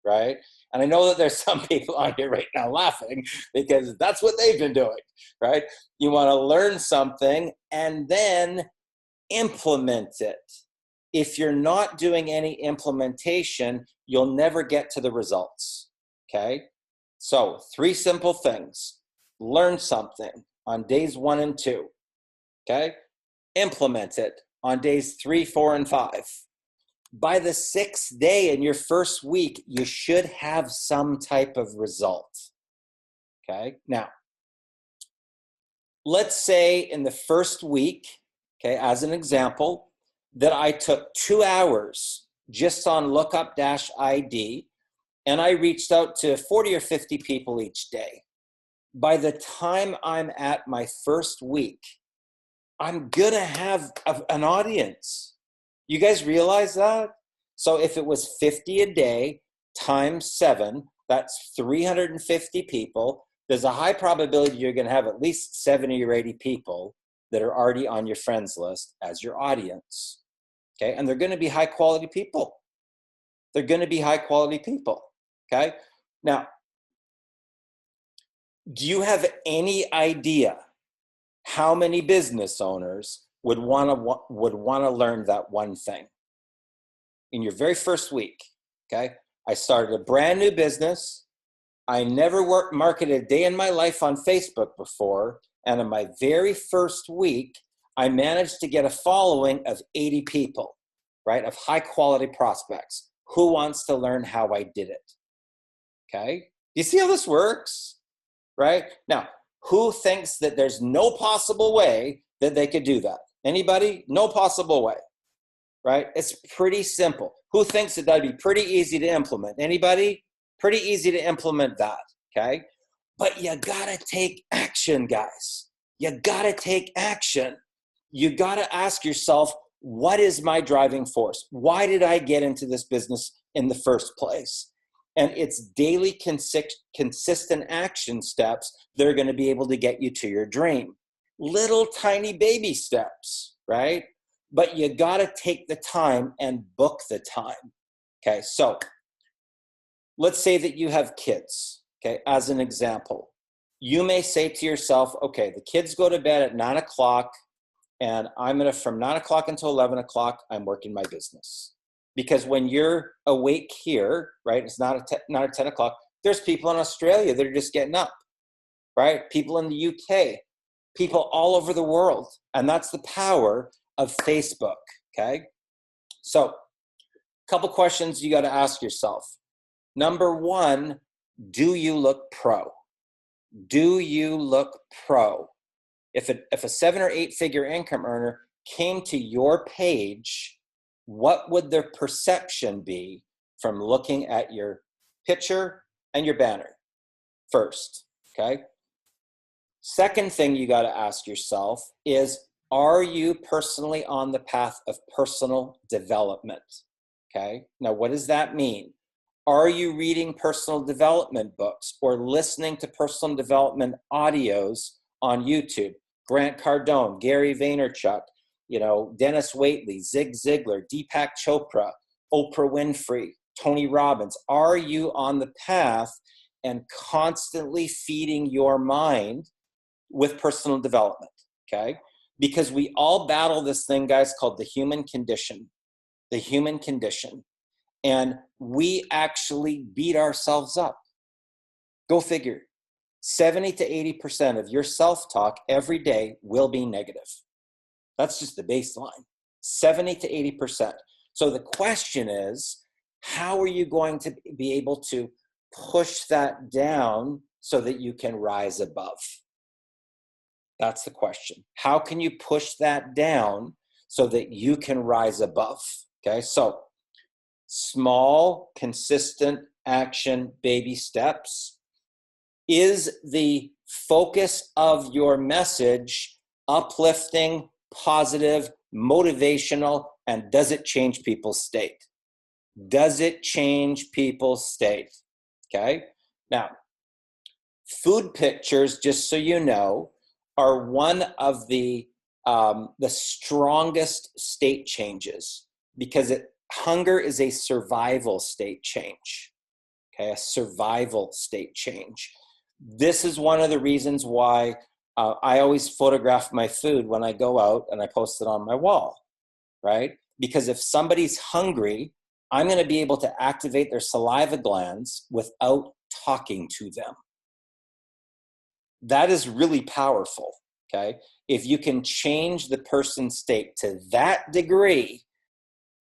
right? And I know that there's some people on here right now laughing because that's what they've been doing, right? You want to learn something and then implement it. If you're not doing any implementation, you'll never get to the results, okay? So 3 simple things. Learn something on days 1 and 2, okay? Implement it on days 3, 4, and 5. By the 6th day in your first week, you should have some type of result, okay? Now, let's say in the first week, okay, as an example, that I took 2 hours just on lookup-ID, and I reached out to 40 or 50 people each day. By the time I'm at my first week, I'm gonna have an audience. You guys realize that? So if it was 50 a day times 7, that's 350 people. There's a high probability you're gonna have at least 70 or 80 people that are already on your friends list as your audience, okay? And they're gonna be high quality people. They're gonna be high quality people, okay? Now, do you have any idea how many business owners would want to learn that one thing in your very first week? Okay, I started a brand new business. I never marketed a day in my life on Facebook before, and in my very first week, I managed to get a following of 80 people, right, of high quality prospects. Who wants to learn how I did it? Okay, you see how this works? Right? Now, who thinks that there's no possible way that they could do that? Anybody? No possible way, right? It's pretty simple. Who thinks that that'd be pretty easy to implement? Anybody? Pretty easy to implement that, okay? But you gotta take action, guys. You gotta take action. You gotta ask yourself, What is my driving force? Why did I get into this business in the first place? And it's daily consistent action steps that are going to be able to get you to your dream. Little tiny baby steps, right? But you got to take the time and book the time. Okay, so let's say that you have kids, okay, as an example. You may say to yourself, okay, the kids go to bed at 9 o'clock, and I'm going to, from 9 o'clock until 11 o'clock, I'm working my business. Because when you're awake here, right, it's not at 10 o'clock, there's people in Australia that are just getting up, right? People in the UK, people all over the world. And that's the power of Facebook, okay? So, a couple questions you got to ask yourself. Number one, do you look pro? Do you look pro? If a 7 or 8 figure income earner came to your page, what would their perception be from looking at your picture and your banner first, okay? Second thing you got to ask yourself is, are you personally on the path of personal development, okay? Now, what does that mean? Are you reading personal development books or listening to personal development audios on YouTube? Grant Cardone, Gary Vaynerchuk, Dennis Waitley, Zig Ziglar, Deepak Chopra, Oprah Winfrey, Tony Robbins. Are you on the path and constantly feeding your mind with personal development, okay? Because we all battle this thing, guys, called the human condition. The human condition. And we actually beat ourselves up. Go figure. 70 to 80% of your self-talk every day will be negative. That's just the baseline. 70 to 80%. So the question is, how are you going to be able to push that down so that you can rise above? That's the question. How can you push that down so that you can rise above? Okay, so small, consistent action, baby steps. Is the focus of your message uplifting, positive, motivational, and does it change people's state? Does it change people's state? Okay, now, food pictures, just so you know, are one of the strongest state changes because hunger is a survival state change, okay, a survival state change. This is one of the reasons why I always photograph my food when I go out and I post it on my wall, right? Because if somebody's hungry, I'm going to be able to activate their saliva glands without talking to them. That is really powerful, okay? If you can change the person's state to that degree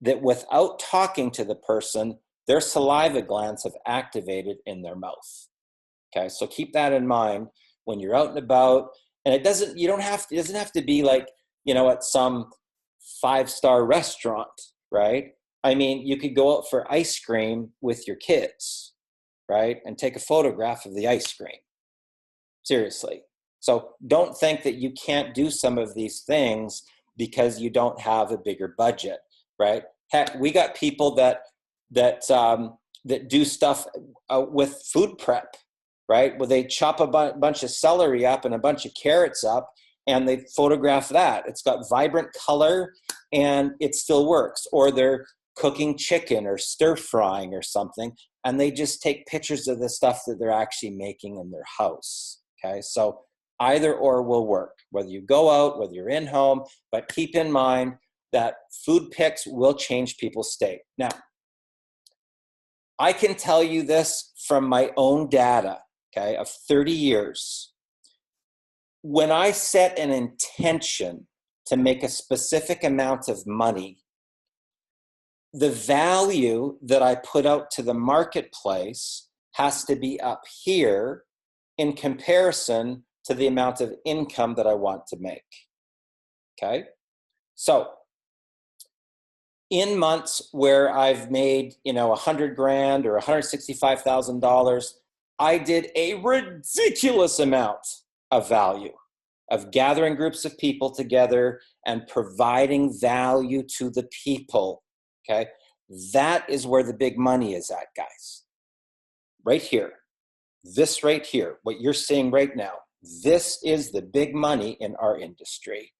that without talking to the person, their saliva glands have activated in their mouth, okay? So keep that in mind when you're out and about. And it doesn't have to be like, at some 5-star restaurant, right? I mean, you could go out for ice cream with your kids, right? And take a photograph of the ice cream. Seriously. So don't think that you can't do some of these things because you don't have a bigger budget, right? Heck, we got people that do stuff with food prep, right? Where they chop a bunch of celery up and a bunch of carrots up and they photograph that. It's got vibrant color and it still works. Or they're cooking chicken or stir frying or something, and they just take pictures of the stuff that they're actually making in their house. Okay, so either or will work, whether you go out, whether you're in home, but keep in mind that food pics will change people's state. Now, I can tell you this from my own data, okay, of 30 years. When I set an intention to make a specific amount of money, the value that I put out to the marketplace has to be up here in comparison to the amount of income that I want to make, okay? So in months where I've made, $100,000 or $165,000, I did a ridiculous amount of value, of gathering groups of people together and providing value to the people, okay? That is where the big money is at, guys. Right here. This right here, what you're seeing right now, this is the big money in our industry.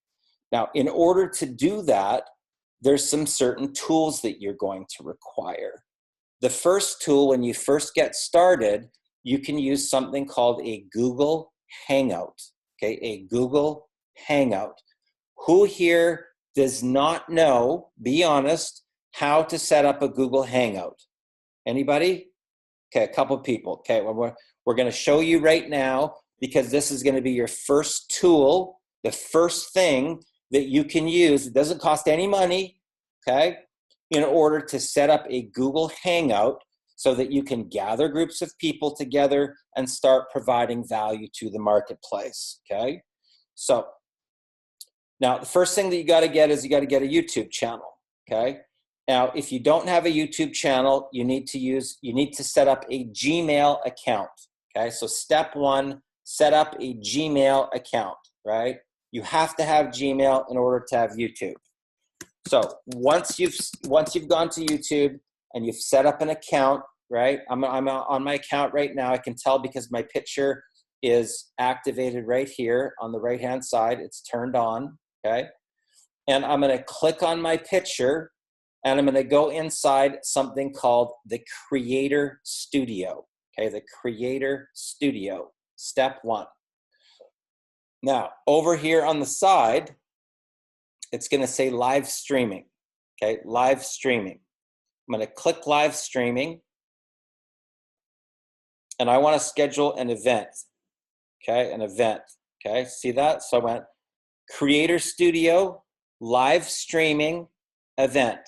Now, in order to do that, there's some certain tools that you're going to require. The first tool, when you first get started, you can use something called a Google Hangout, okay? A Google Hangout. Who here does not know, be honest, how to set up a Google Hangout? Anybody? Okay, a couple people. Okay, well, we're going to show you right now, because this is going to be your first tool, the first thing that you can use. It doesn't cost any money, okay, in order to set up a Google Hangout so that you can gather groups of people together and start providing value to the marketplace, okay? So now the first thing that you got to get is you got to get a YouTube channel, okay? Now, if you don't have a YouTube channel, you need to set up a Gmail account, okay? So step one, set up a Gmail account, right? You have to have Gmail in order to have YouTube. So once you've gone to YouTube and you've set up an account, right? I'm on my account right now. I can tell because my picture is activated right here on the right-hand side. It's turned on, okay? And I'm going to click on my picture, and I'm going to go inside something called the Creator Studio, okay? The Creator Studio, step one. Now, over here on the side, it's going to say live streaming, okay? Live streaming. I'm going to click live streaming, and I want to schedule an event, okay? An event, okay? See that? So I went Creator Studio, live streaming, event,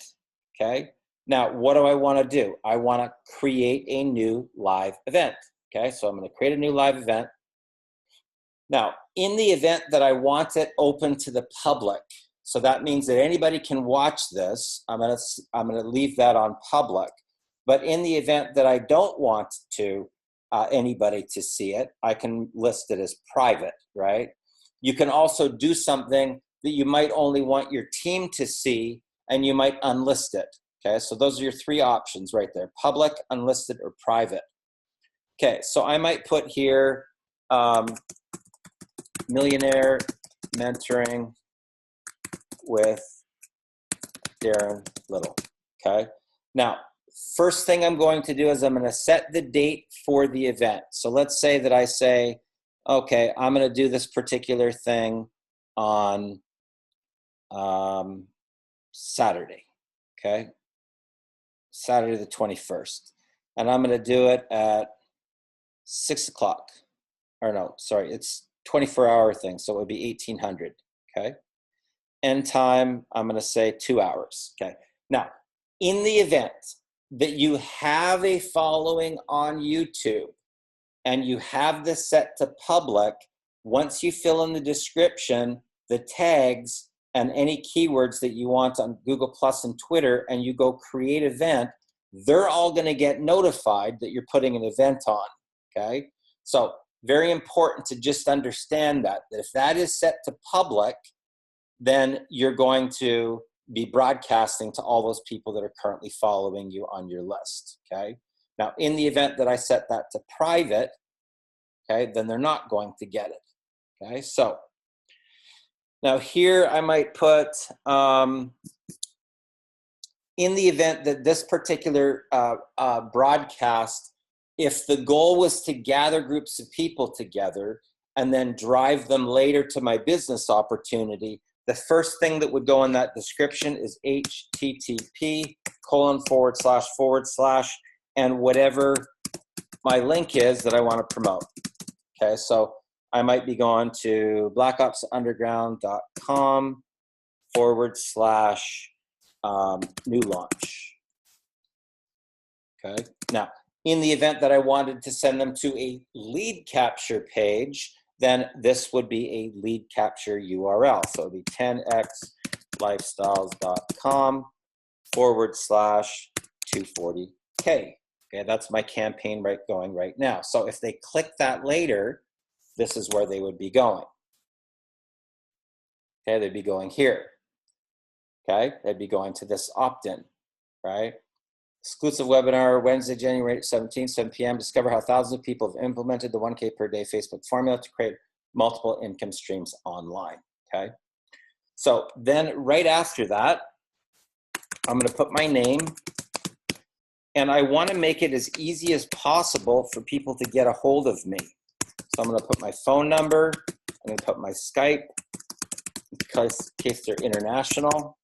okay? Now, what do I want to do? I want to create a new live event, okay? So I'm going to create a new live event. Now, in the event that I want it open to the public, so that means that anybody can watch this, I'm going to leave that on public. But in the event that I don't want anybody to see it, I can list it as private, right? You can also do something that you might only want your team to see, and you might unlist it, okay? So those are your three options right there: public, unlisted, or private. Okay, so I might put here, Millionaire Mentoring with Darren Little, okay? Now, first thing I'm going to do is I'm going to set the date for the event. So let's say that I say, okay, I'm going to do this particular thing on Saturday, okay? Saturday the 21st. And I'm going to do it at 6 o'clock. Or no, sorry, it's 24-hour thing, so it would be 1800, okay? End time, I'm going to say 2 hours, okay? Now, in the event that you have a following on YouTube and you have this set to public, once you fill in the description, the tags, and any keywords that you want on Google Plus and Twitter, and you go create event, they're all going to get notified that you're putting an event on, okay? So very important to just understand that if that is set to public, then you're going to be broadcasting to all those people that are currently following you on your list, okay? Now, in the event that I set that to private, okay, then they're not going to get it, okay? So now here I might put, in the event that this particular broadcast, if the goal was to gather groups of people together and then drive them later to my business opportunity, the first thing that would go in that description is http:// and whatever my link is that I want to promote. Okay, so I might be going to blackopsunderground.com / new launch. Okay, now in the event that I wanted to send them to a lead capture page, then this would be a lead capture URL. So it would be 10xlifestyles.com / 240K. Okay, that's my campaign going right now. So if they click that later, this is where they would be going. Okay, they'd be going here. Okay, they'd be going to this opt-in, right? Exclusive webinar, Wednesday, January 17th, 7 p.m. Discover how thousands of people have implemented the 1K per day Facebook formula to create multiple income streams online, okay? So then right after that, I'm gonna put my name, and I wanna make it as easy as possible for people to get a hold of me. So I'm gonna put my phone number, I'm gonna put my Skype, in case they're international,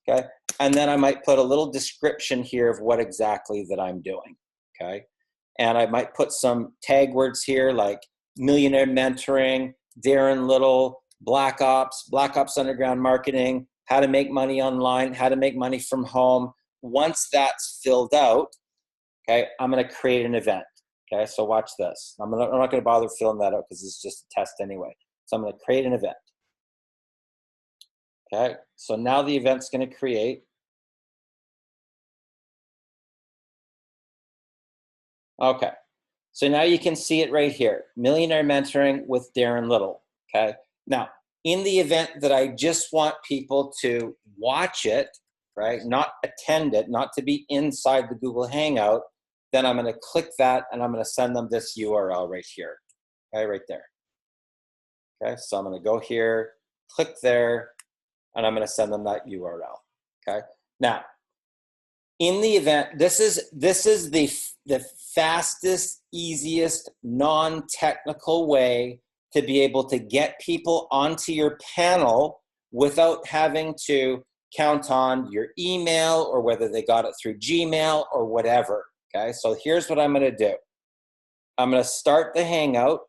okay? And then I might put a little description here of what exactly that I'm doing, okay? And I might put some tag words here like Millionaire Mentoring, Darren Little, Black Ops Underground Marketing, how to make money online, how to make money from home. Once that's filled out, okay, I'm gonna create an event, okay? So watch this. I'm not gonna bother filling that out because it's just a test anyway. So I'm gonna create an event. Okay, so now the event's gonna create. Okay, so now you can see it right here, Millionaire Mentoring with Darren Little, okay? Now, in the event that I just want people to watch it, right, not attend it, not to be inside the Google Hangout, then I'm gonna click that and I'm gonna send them this URL right here, okay, right there. Okay, so I'm gonna go here, click there, and I'm gonna send them that URL, okay? Now, in the event, this is the fastest, easiest, non-technical way to be able to get people onto your panel without having to count on your email or whether they got it through Gmail or whatever, okay? So here's what I'm gonna do. I'm gonna start the Hangout,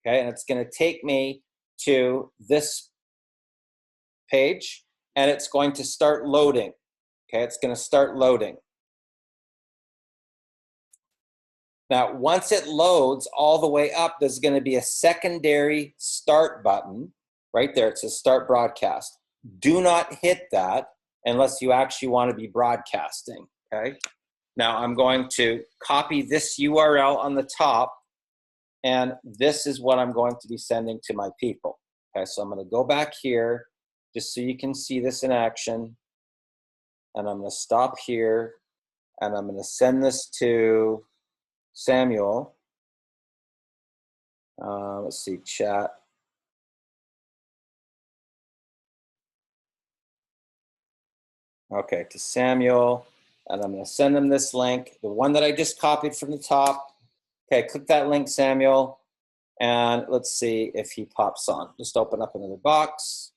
okay? And it's gonna take me to this page and it's going to start loading. Okay, it's gonna start loading. Now, once it loads all the way up, there's gonna be a secondary start button right there. It says start broadcast. Do not hit that unless you actually wanna be broadcasting, okay? Now, I'm going to copy this URL on the top, and this is what I'm going to be sending to my people. Okay, so I'm gonna go back here just so you can see this in action. And I'm gonna stop here and I'm gonna send this to Samuel. Let's see, chat. Okay, to Samuel, and I'm gonna send him this link, the one that I just copied from the top. Okay, click that link, Samuel, and let's see if he pops on. Just open up another box.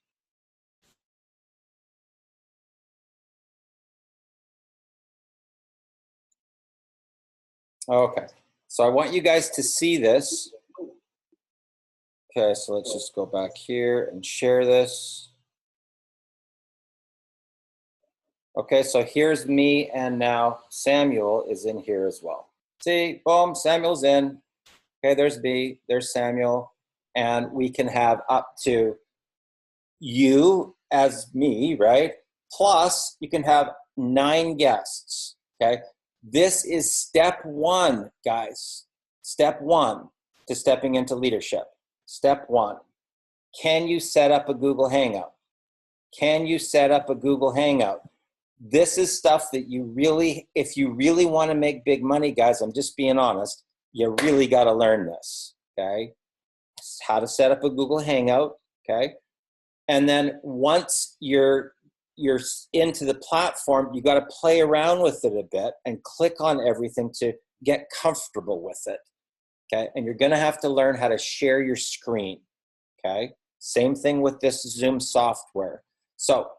Okay, so I want you guys to see this. Okay, so let's just go back here and share this. Okay, so here's me, and now Samuel is in here as well. See, boom, Samuel's in. Okay, there's me, there's Samuel, and we can have up to you as me, right? Plus, you can have 9 guests, okay? This is step 1, guys. Step 1 to stepping into leadership. Step 1, can you set up a Google Hangout? Can you set up a Google Hangout? This is stuff that you really, if you really want to make big money, guys, I'm just being honest, you really got to learn this, okay? How to set up a Google Hangout, okay? And then once you're into the platform, you got to play around with it a bit and click on everything to get comfortable with it, okay? And you're going to have to learn how to share your screen, okay? Same thing with this Zoom software. So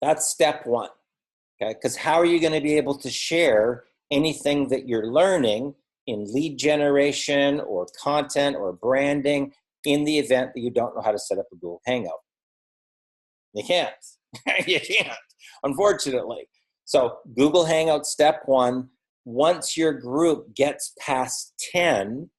that's step 1, okay? Because how are you going to be able to share anything that you're learning in lead generation or content or branding in the event that you don't know how to set up a Google Hangout? You can't. You can't, unfortunately. So Google Hangout step 1, once your group gets past 10,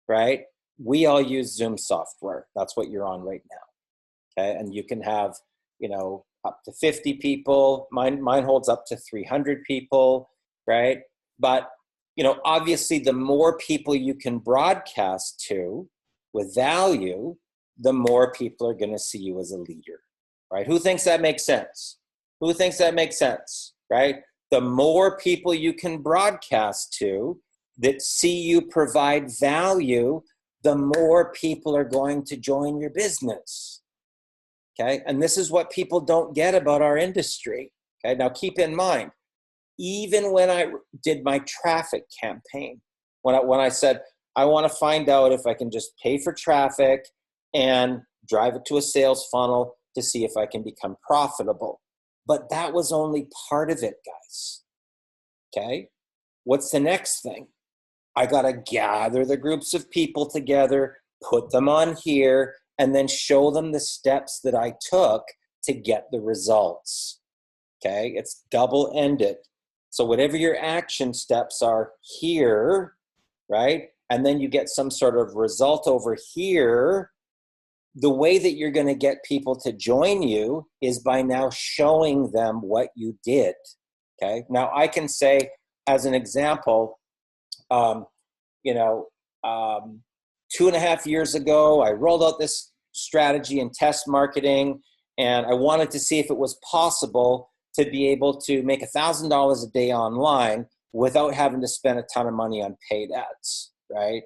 right, we all use Zoom software. That's what you're on right now, okay? And you can have, you know, up to 50 people. Mine holds up to 300 people, right? But, you know, obviously the more people you can broadcast to with value, the more people are going to see you as a leader, right? Who thinks that makes sense? Who thinks that makes sense, right? The more people you can broadcast to that see you provide value, the more people are going to join your business, okay? And this is what people don't get about our industry, okay? Now, keep in mind, even when I did my traffic campaign, when I said, I want to find out if I can just pay for traffic and drive it to a sales funnel to see if I can become profitable. But that was only part of it, guys, okay? What's the next thing? I got to gather the groups of people together, put them on here, and then show them the steps that I took to get the results, okay? It's double-ended. So whatever your action steps are here, right? And then you get some sort of result over here. The way that you're going to get people to join you is by now showing them what you did, okay? Now, I can say, as an example, 2.5 years ago, I rolled out this strategy in test marketing, and I wanted to see if it was possible to be able to make $1,000 a day online without having to spend a ton of money on paid ads, right?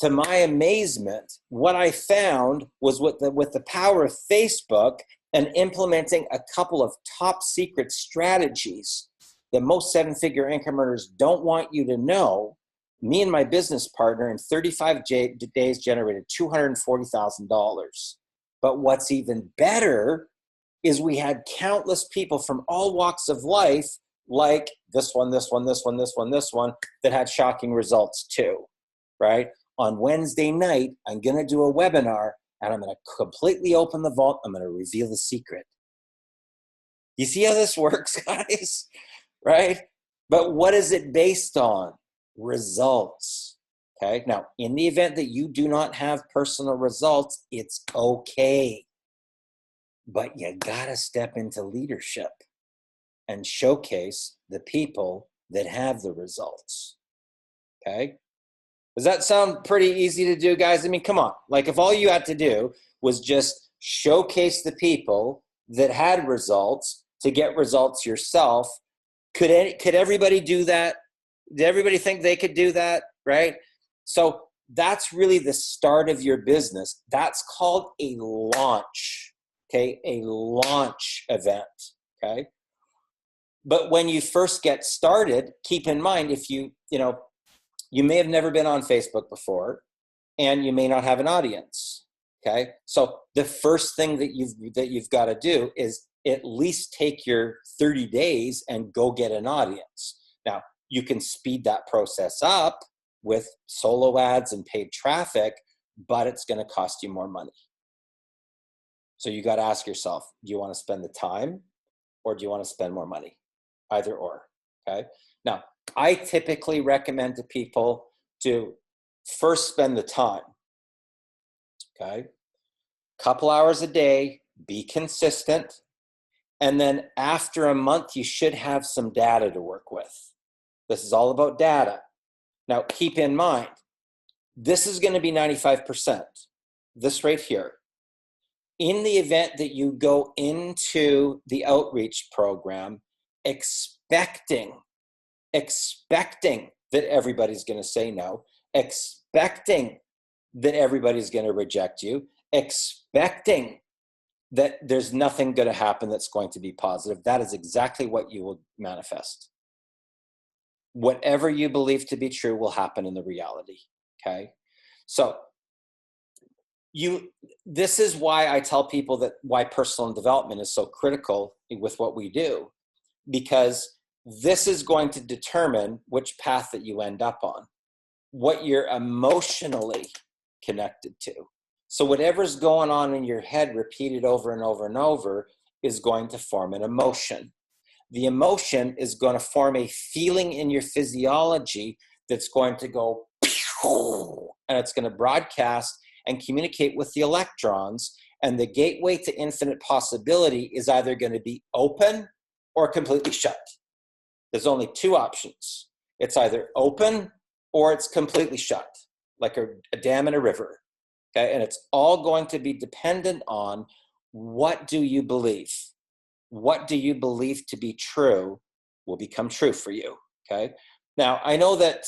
To my amazement, what I found was with the power of Facebook and implementing a couple of top secret strategies that most seven-figure income earners don't want you to know, me and my business partner in 35 days generated $240,000. But what's even better is we had countless people from all walks of life, like this one, that had shocking results too, right? On Wednesday night, I'm going to do a webinar, and I'm going to completely open the vault. I'm going to reveal the secret. You see how this works, guys? Right? But what is it based on? Results. Okay? Now, in the event that you do not have personal results, it's okay. But you got to step into leadership and showcase the people that have the results. Okay? Does that sound pretty easy to do, guys? I mean, come on. Like, if all you had to do was just showcase the people that had results to get results yourself, could everybody do that? Did everybody think they could do that, right? So that's really the start of your business. That's called a launch, okay? A launch event, okay? But when you first get started, keep in mind, if you may have never been on Facebook before, and you may not have an audience, okay? So the first thing that you've got to do is at least take your 30 days and go get an audience. Now, you can speed that process up with solo ads and paid traffic, but it's going to cost you more money. So you got to ask yourself, do you want to spend the time or do you want to spend more money? Either or, okay? Now, I typically recommend to people to first spend the time, okay? Couple hours a day, be consistent, and then after a month, you should have some data to work with. This is all about data. Now, keep in mind, this is going to be 95%, this right here. In the event that you go into the outreach program expecting that everybody's going to say no, expecting that everybody's going to reject you, expecting that there's nothing going to happen that's going to be positive, that is exactly what you will manifest. Whatever you believe to be true will happen in the reality, okay? So this is why I tell people that why personal development is so critical with what we do, because this is going to determine which path that you end up on, what you're emotionally connected to. So whatever's going on in your head repeated over and over and over is going to form an emotion. The emotion is going to form a feeling in your physiology that's going to go, and it's going to broadcast and communicate with the electrons. And the gateway to infinite possibility is either going to be open or completely shut. There's only two options. It's either open or it's completely shut, like a dam in a river. Okay. And it's all going to be dependent on, what do you believe? What do you believe to be true will become true for you. Okay. Now, I know that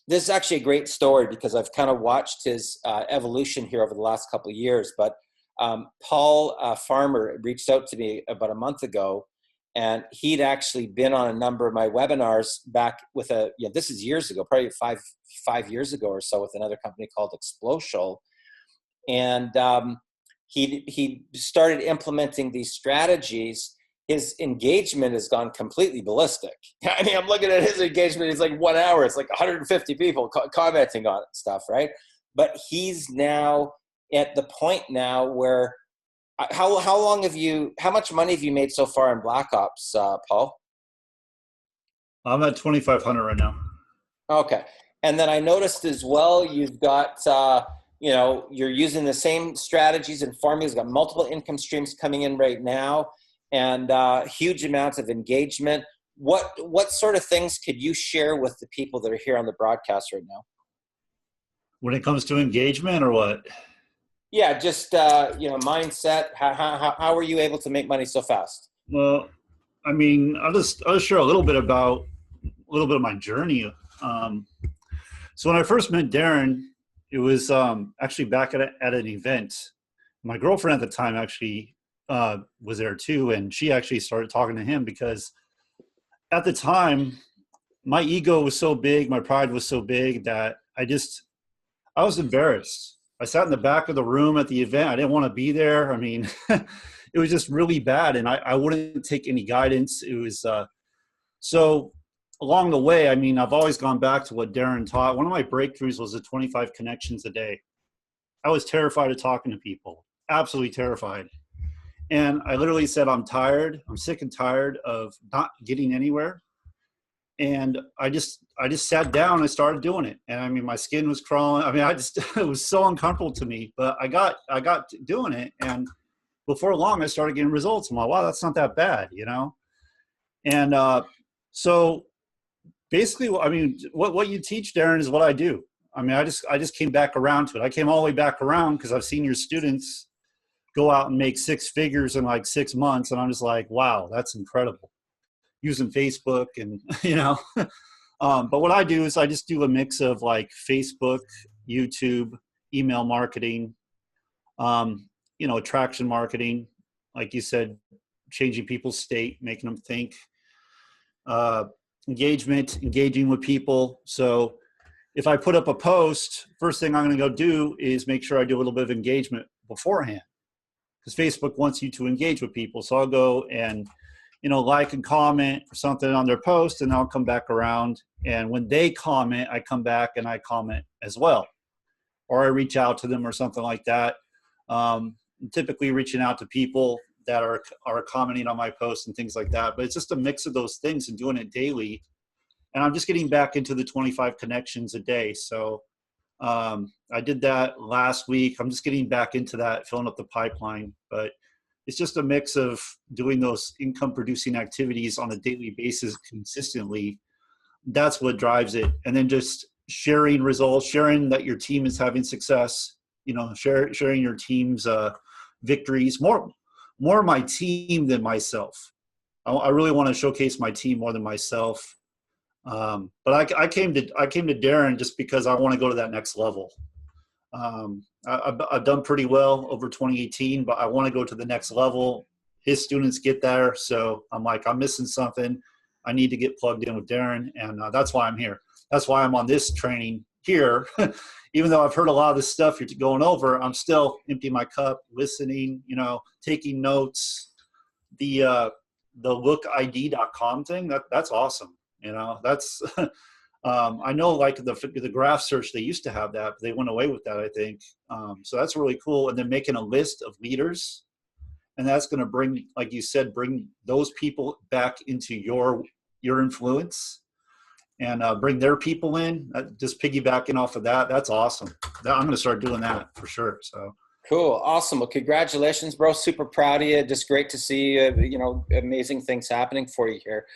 this is actually a great story because I've kind of watched his evolution here over the last couple of years. But Paul Farmer reached out to me about a month ago, and he'd actually been on a number of my webinars back with this is years ago, probably five years ago or so, with another company called Explosial. And he started implementing these strategies. His engagement has gone completely ballistic. I mean, I'm looking at his engagement. It's like 1 hour. It's like 150 people commenting on it and stuff, right? But he's now at the point now where, how much money have you made so far in Black Ops, Paul? I'm at 2,500 right now. Okay. And then I noticed as well, you've got, you're using the same strategies and formulas, got multiple income streams coming in right now, and huge amounts of engagement. What sort of things could you share with the people that are here on the broadcast right now? When it comes to engagement, or what? Yeah, just mindset. How were you able to make money so fast? Well, I mean, I'll just share a little bit of my journey. So when I first met Darren, it was actually back at an event. My girlfriend at the time actually was there too, and she actually started talking to him because at the time my ego was so big, my pride was so big that I was embarrassed. I sat in the back of the room at the event. I didn't want to be there. I mean, it was just really bad, and I wouldn't take any guidance. It was so along the way, I mean, I've always gone back to what Darren taught. One of my breakthroughs was the 25 connections a day. I was terrified of talking to people, absolutely terrified. And I literally said, I'm tired. I'm sick and tired of not getting anywhere. And I just sat down and started doing it. And I mean, my skin was crawling. I mean, it was so uncomfortable to me, but I got doing it. And before long, I started getting results. I'm like, wow, that's not that bad, And so basically, I mean, what you teach, Darren, is what I do. I mean, I just came back around to it. I came all the way back around because I've seen your students go out and make six figures in like 6 months. And I'm just like, wow, that's incredible. Using Facebook and, but what I do is I just do a mix of like Facebook, YouTube, email marketing, attraction marketing, like you said, changing people's state, making them think, engaging with people. So if I put up a post, first thing I'm going to go do is make sure I do a little bit of engagement beforehand, because Facebook wants you to engage with people. So I'll go and, like and comment or something on their post, and I'll come back around. And when they comment, I come back and I comment as well, or I reach out to them or something like that. Typically reaching out to people that are commenting on my posts and things like that. But it's just a mix of those things and doing it daily. And I'm just getting back into the 25 connections a day. So I did that last week. I'm just getting back into that, filling up the pipeline. But it's just a mix of doing those income producing activities on a daily basis consistently. That's what drives it. And then just sharing results, sharing that your team is having success, sharing your team's victories, more my team than myself. I really want to showcase my team more than myself. But I came to Darren just because I want to go to that next level. I've done pretty well over 2018, but I want to go to the next level. His students get there. So I'm like, I'm missing something. I need to get plugged in with Darren. And that's why I'm here. That's why I'm on this training here. Even though I've heard a lot of this stuff you're going over, I'm still emptying my cup, listening, taking notes. The lookid.com thing, that's awesome. That's I know like the graph search, they used to have that, but they went away with that, I think. So that's really cool. And then making a list of leaders, and that's going to bring, like you said, bring those people back into your influence, and bring their people in. Just piggybacking off of that, that's awesome. I'm going to start doing that for sure. So cool, awesome. Well, congratulations, bro. Super proud of you. Just great to see amazing things happening for you here.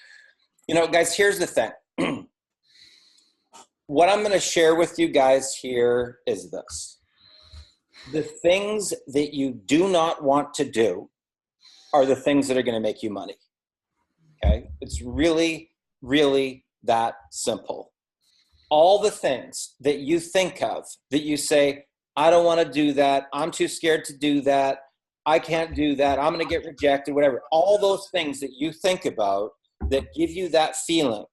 Guys, here's the thing. What I'm going to share with you guys here is this. The things that you do not want to do are the things that are going to make you money. Okay? It's really, really that simple. All the things that you think of that you say, I don't want to do that. I'm too scared to do that. I can't do that. I'm going to get rejected, whatever. All those things that you think about that give you that feeling,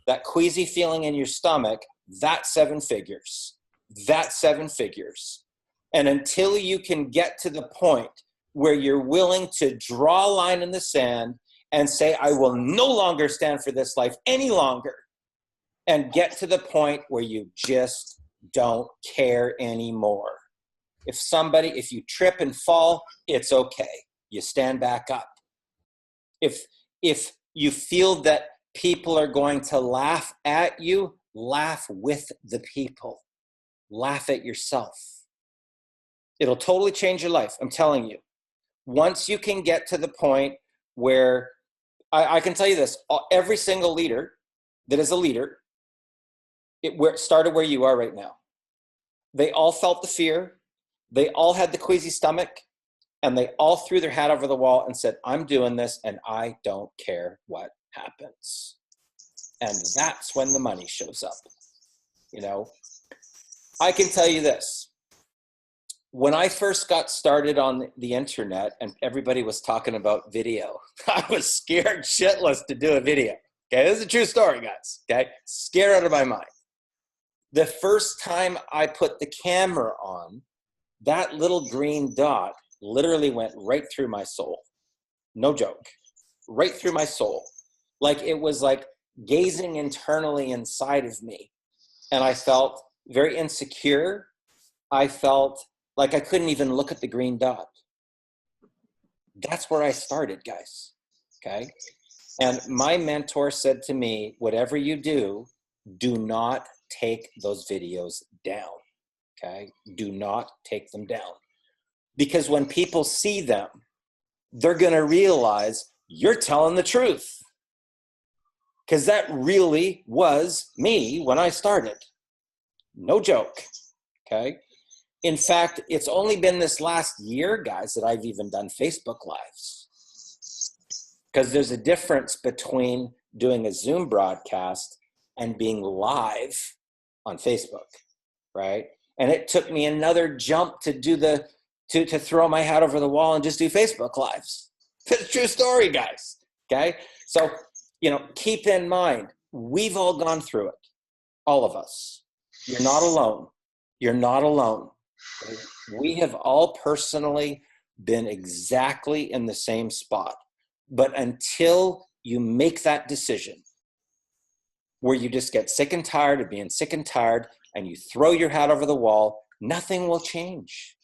that queasy feeling in your stomach, that's 7 figures. That's 7 figures. And until you can get to the point where you're willing to draw a line in the sand and say, I will no longer stand for this life any longer, and get to the point where you just don't care anymore. If you trip and fall, it's okay. You stand back up. If you feel that people are going to laugh at you, laugh with the people. Laugh at yourself. It'll totally change your life, I'm telling you. Once you can get to the point where, I can tell you this, every single leader that is a leader, it started where you are right now. They all felt the fear. They all had the queasy stomach, and they all threw their hat over the wall and said, I'm doing this, and I don't care what happens. And that's when the money shows up. You know, I can tell you this. When I first got started on the internet and everybody was talking about video, I was scared shitless to do a video. Okay, this is a true story, guys. Okay, scared out of my mind. The first time I put the camera on, that little green dot literally went right through my soul. No joke. Right through my soul. Like it was like gazing internally inside of me. And I felt very insecure. I felt like I couldn't even look at the green dot. That's where I started, guys. Okay? And my mentor said to me, whatever you do, do not take those videos down. Okay? Do not take them down. Because when people see them, they're going to realize you're telling the truth. Because that really was me when I started. No joke. Okay? In fact, it's only been this last year, guys, that I've even done Facebook Lives. Because there's a difference between doing a Zoom broadcast and being live on Facebook, right? And it took me another jump to do to throw my hat over the wall and just do Facebook Lives. It's a true story, guys, okay? So, you know, keep in mind, we've all gone through it, all of us. You're not alone. You're not alone. We have all personally been exactly in the same spot. But until you make that decision where you just get sick and tired of being sick and tired and you throw your hat over the wall, nothing will change.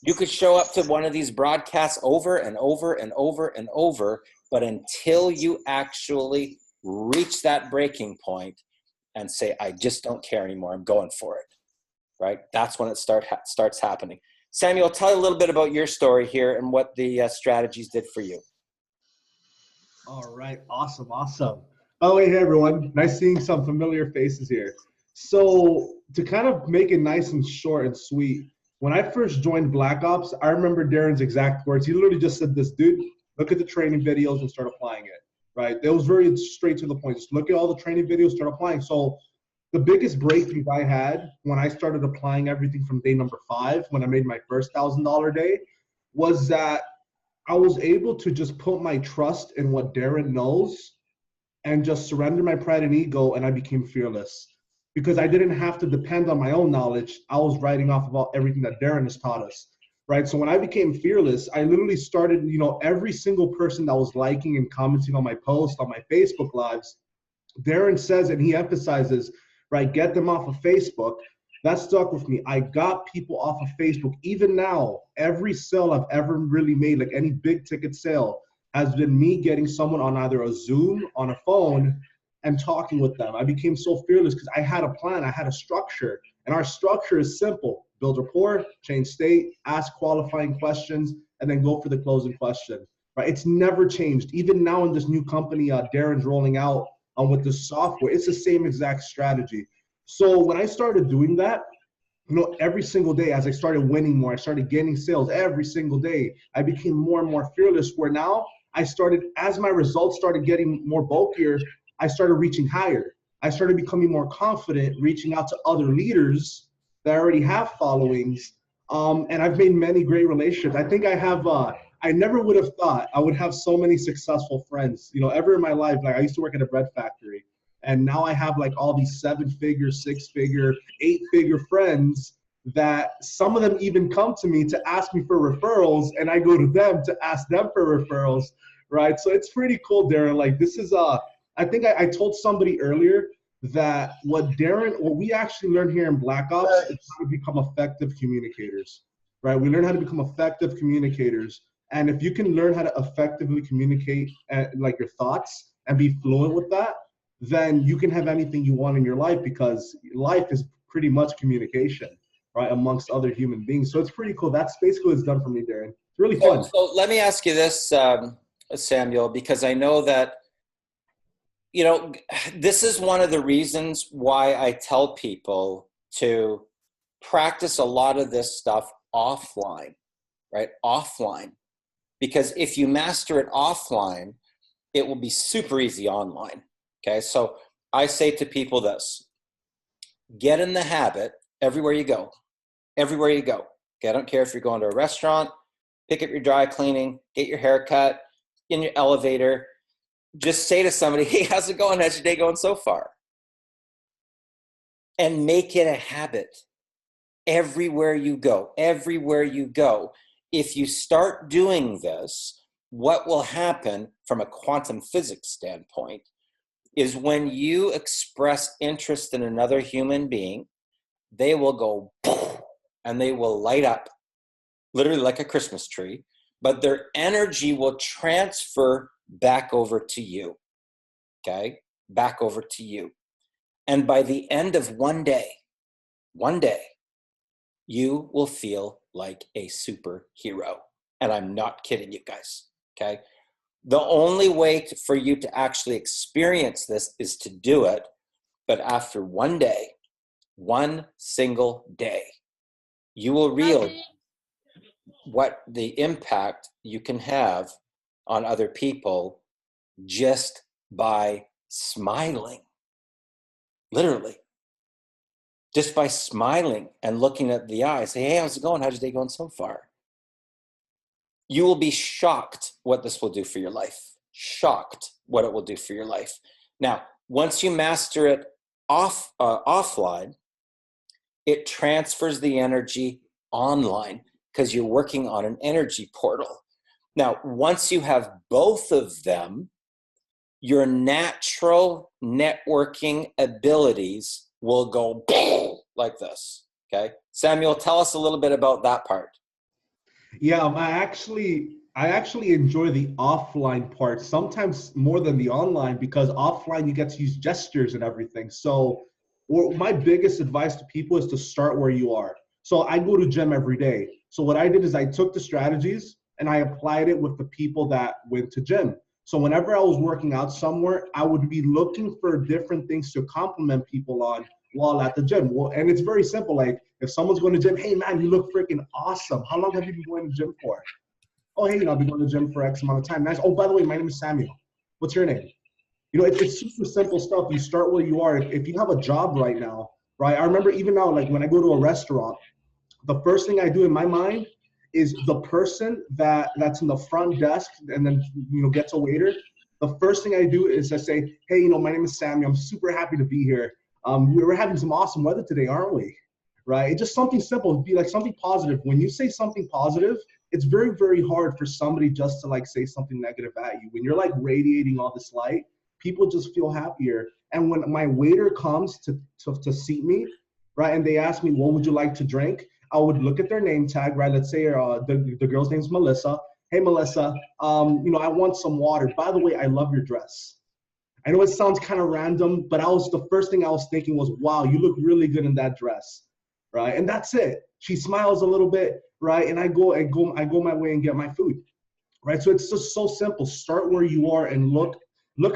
You could show up to one of these broadcasts over and over and over and over, but until you actually reach that breaking point and say, I just don't care anymore, I'm going for it. Right? That's when it starts happening. Samuel, tell a little bit about your story here and what the strategies did for you. All right. Awesome. Oh, hey, everyone. Nice seeing some familiar faces here. So to kind of make it nice and short and sweet, when I first joined Black Ops, I remember Darren's exact words. He literally just said this, dude, look at the training videos and start applying it. Right? It was very straight to the point. Just look at all the training videos, start applying. So the biggest breakthrough I had when I started applying everything from day number 5, when I made my first $1,000 day, was that I was able to just put my trust in what Darren knows and just surrender my pride and ego, and I became fearless. Because I didn't have to depend on my own knowledge. I was writing off about everything that Darren has taught us, right? So when I became fearless, I literally started, every single person that was liking and commenting on my post, on my Facebook Lives, Darren says, and he emphasizes, right, get them off of Facebook. That stuck with me. I got people off of Facebook. Even now, every sale I've ever really made, like any big ticket sale, has been me getting someone on either a Zoom, on a phone, and talking with them. I became so fearless because I had a plan, I had a structure. And our structure is simple: build rapport, change state, ask qualifying questions, and then go for the closing question. Right? It's never changed. Even now in this new company Darren's rolling out with the software, it's the same exact strategy. So when I started doing that, every single day as I started winning more, I started gaining sales every single day. I became more and more fearless, where now I started, as my results started getting more bulkier, I started reaching higher. I started becoming more confident, reaching out to other leaders that already have followings. And I've made many great relationships. I think I never would have thought I would have so many successful friends, ever in my life. Like, I used to work at a bread factory, and now I have like all these 7-figure, 6-figure, 8-figure friends that some of them even come to me to ask me for referrals, and I go to them to ask them for referrals, right? So it's pretty cool, Darren. Like, this is, I think I told somebody earlier that what we actually learn here in Black Ops is how to become effective communicators, right? We learn how to become effective communicators. And if you can learn how to effectively communicate like your thoughts and be fluent with that, then you can have anything you want in your life, because life is pretty much communication, right, amongst other human beings. So it's pretty cool. That's basically what it's done for me, Darren. It's really fun. So let me ask you this, Samuel, because I know that, this is one of the reasons why I tell people to practice a lot of this stuff offline, right? Offline. Because if you master it offline, it will be super easy online. Okay, so I say to people this: get in the habit everywhere you go. Everywhere you go. Okay, I don't care if you're going to a restaurant, pick up your dry cleaning, get your hair cut, in your elevator. Just say to somebody, hey, how's it going? How's your day going so far? And make it a habit. Everywhere you go, everywhere you go. If you start doing this, what will happen from a quantum physics standpoint is when you express interest in another human being, they will go poof, and they will light up, literally like a Christmas tree, but their energy will transfer back over to you, okay? Back over to you. And by the end of one day, you will feel like a superhero. And I'm not kidding you guys, okay? The only way for you to actually experience this is to do it, but after one day, one single day, you will realize what the impact you can have on other people just by smiling. Literally. Just by smiling and looking at the eyes, say, hey, how's it going? How's your day going so far? You will be shocked what this will do for your life. Shocked what it will do for your life. Now, once you master it offline, it transfers the energy online because you're working on an energy portal. Now, once you have both of them, your natural networking abilities will go like this, okay? Samuel, tell us a little bit about that part. Yeah, I actually enjoy the offline part sometimes more than the online, because offline you get to use gestures and everything. So my biggest advice to people is to start where you are. So I go to gym every day. So what I did is I took the strategies and I applied it with the people that went to gym. So whenever I was working out somewhere, I would be looking for different things to compliment people on while at the gym. Well, and it's very simple. Like, if someone's going to gym, hey man, you look freaking awesome. How long have you been going to gym for? Oh, hey, I've been going to gym for X amount of time. Nice. Oh, by the way, my name is Samuel. What's your name? It's super simple stuff. You start where you are. If you have a job right now, right? I remember even now, like when I go to a restaurant, the first thing I do in my mind is the person that's in the front desk and then, gets a waiter. The first thing I do is I say, hey, my name is Samuel. I'm super happy to be here. We're having some awesome weather today, aren't we? Right? It's just something simple. It'd be like something positive. When you say something positive, it's very, very hard for somebody just to like say something negative at you. When you're like radiating all this light, people just feel happier. And when my waiter comes to seat me, right, and they ask me, what would you like to drink? I would look at their name tag, right? Let's say the girl's name's Melissa. Hey, Melissa, I want some water. By the way, I love your dress. I know it sounds kind of random, but the first thing I was thinking was, wow, you look really good in that dress, right? And that's it. She smiles a little bit, right? And I go my way and get my food, right? So it's just so simple. Start where you are and look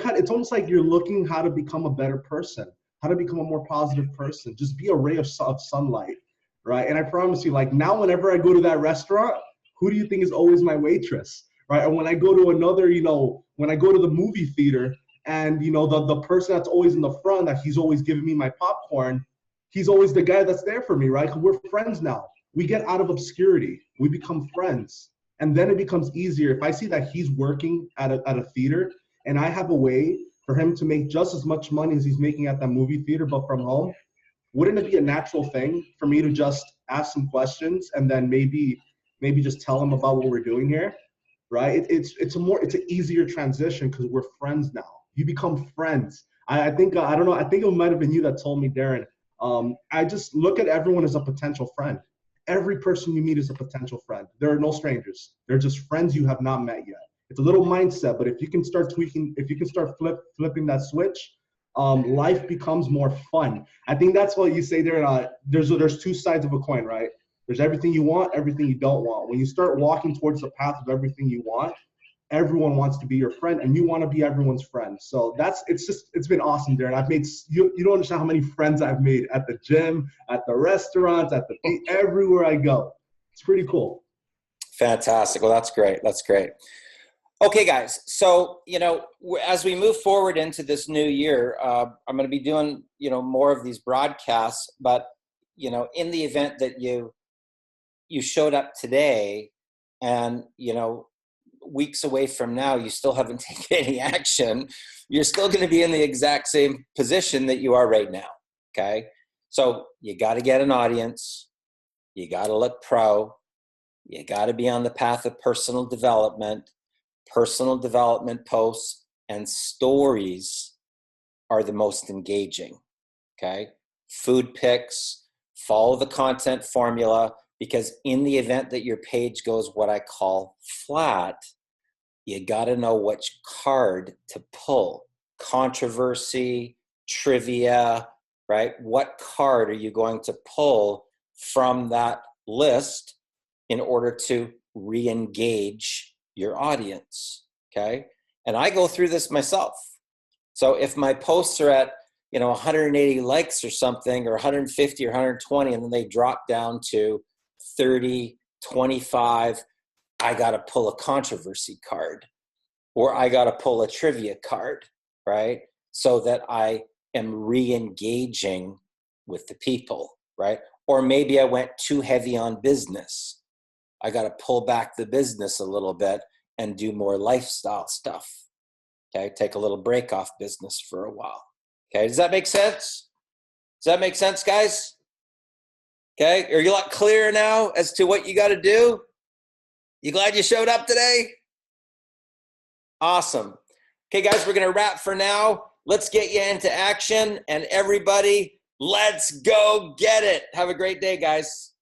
how it's almost like you're looking how to become a better person, how to become a more positive person. Just be a ray of sunlight, right? And I promise you, like now, whenever I go to that restaurant, who do you think is always my waitress, right? And when I go to another, when I go to the movie theater and, the person that's always in the front, that he's always giving me my popcorn, he's always the guy that's there for me, right? 'Cause we're friends now. We get out of obscurity. We become friends. And then it becomes easier. If I see that he's working at a theater and I have a way for him to make just as much money as he's making at that movie theater, but from home, wouldn't it be a natural thing for me to just ask some questions and then maybe just tell him about what we're doing here, right? It's an easier transition because we're friends now. You become friends. I think, I don't know, I think it might have been you that told me, Darren, I just look at everyone as a potential friend. Every person you meet is a potential friend. There are no strangers. They're just friends you have not met yet. It's a little mindset, but if you can start tweaking, if you can start flipping that switch, life becomes more fun. I think that's what you say there. There's two sides of a coin, right? There's everything you want, everything you don't want. When you start walking towards the path of everything you want, everyone wants to be your friend and you want to be everyone's friend. So it's been awesome, Darren. You don't understand how many friends I've made at the gym, at the restaurants, everywhere I go. It's pretty cool. Fantastic. Well, that's great. That's great. Okay, guys. So, as we move forward into this new year, I'm going to be doing, more of these broadcasts, but, in the event that you showed up today and, weeks away from now, you still haven't taken any action, you're still going to be in the exact same position that you are right now. Okay. So you got to get an audience. You got to look pro. You got to be on the path of personal development. Personal development posts and stories are the most engaging. Okay. Food pics, follow the content formula, because in the event that your page goes what I call flat, you got to know which card to pull. Controversy, trivia, right? What card are you going to pull from that list in order to re-engage your audience? Okay. And I go through this myself. So if my posts are at, 180 likes or something, or 150 or 120, and then they drop down to 30, 25, I got to pull a controversy card, or I got to pull a trivia card, right? So that I am re-engaging with the people, right? Or maybe I went too heavy on business. I got to pull back the business a little bit and do more lifestyle stuff. Okay. Take a little break off business for a while. Okay. Does that make sense? Does that make sense, guys? Okay. Are you a lot clearer now as to what you got to do? You glad you showed up today? Awesome. Okay, guys, we're going to wrap for now. Let's get you into action. And everybody, let's go get it. Have a great day, guys.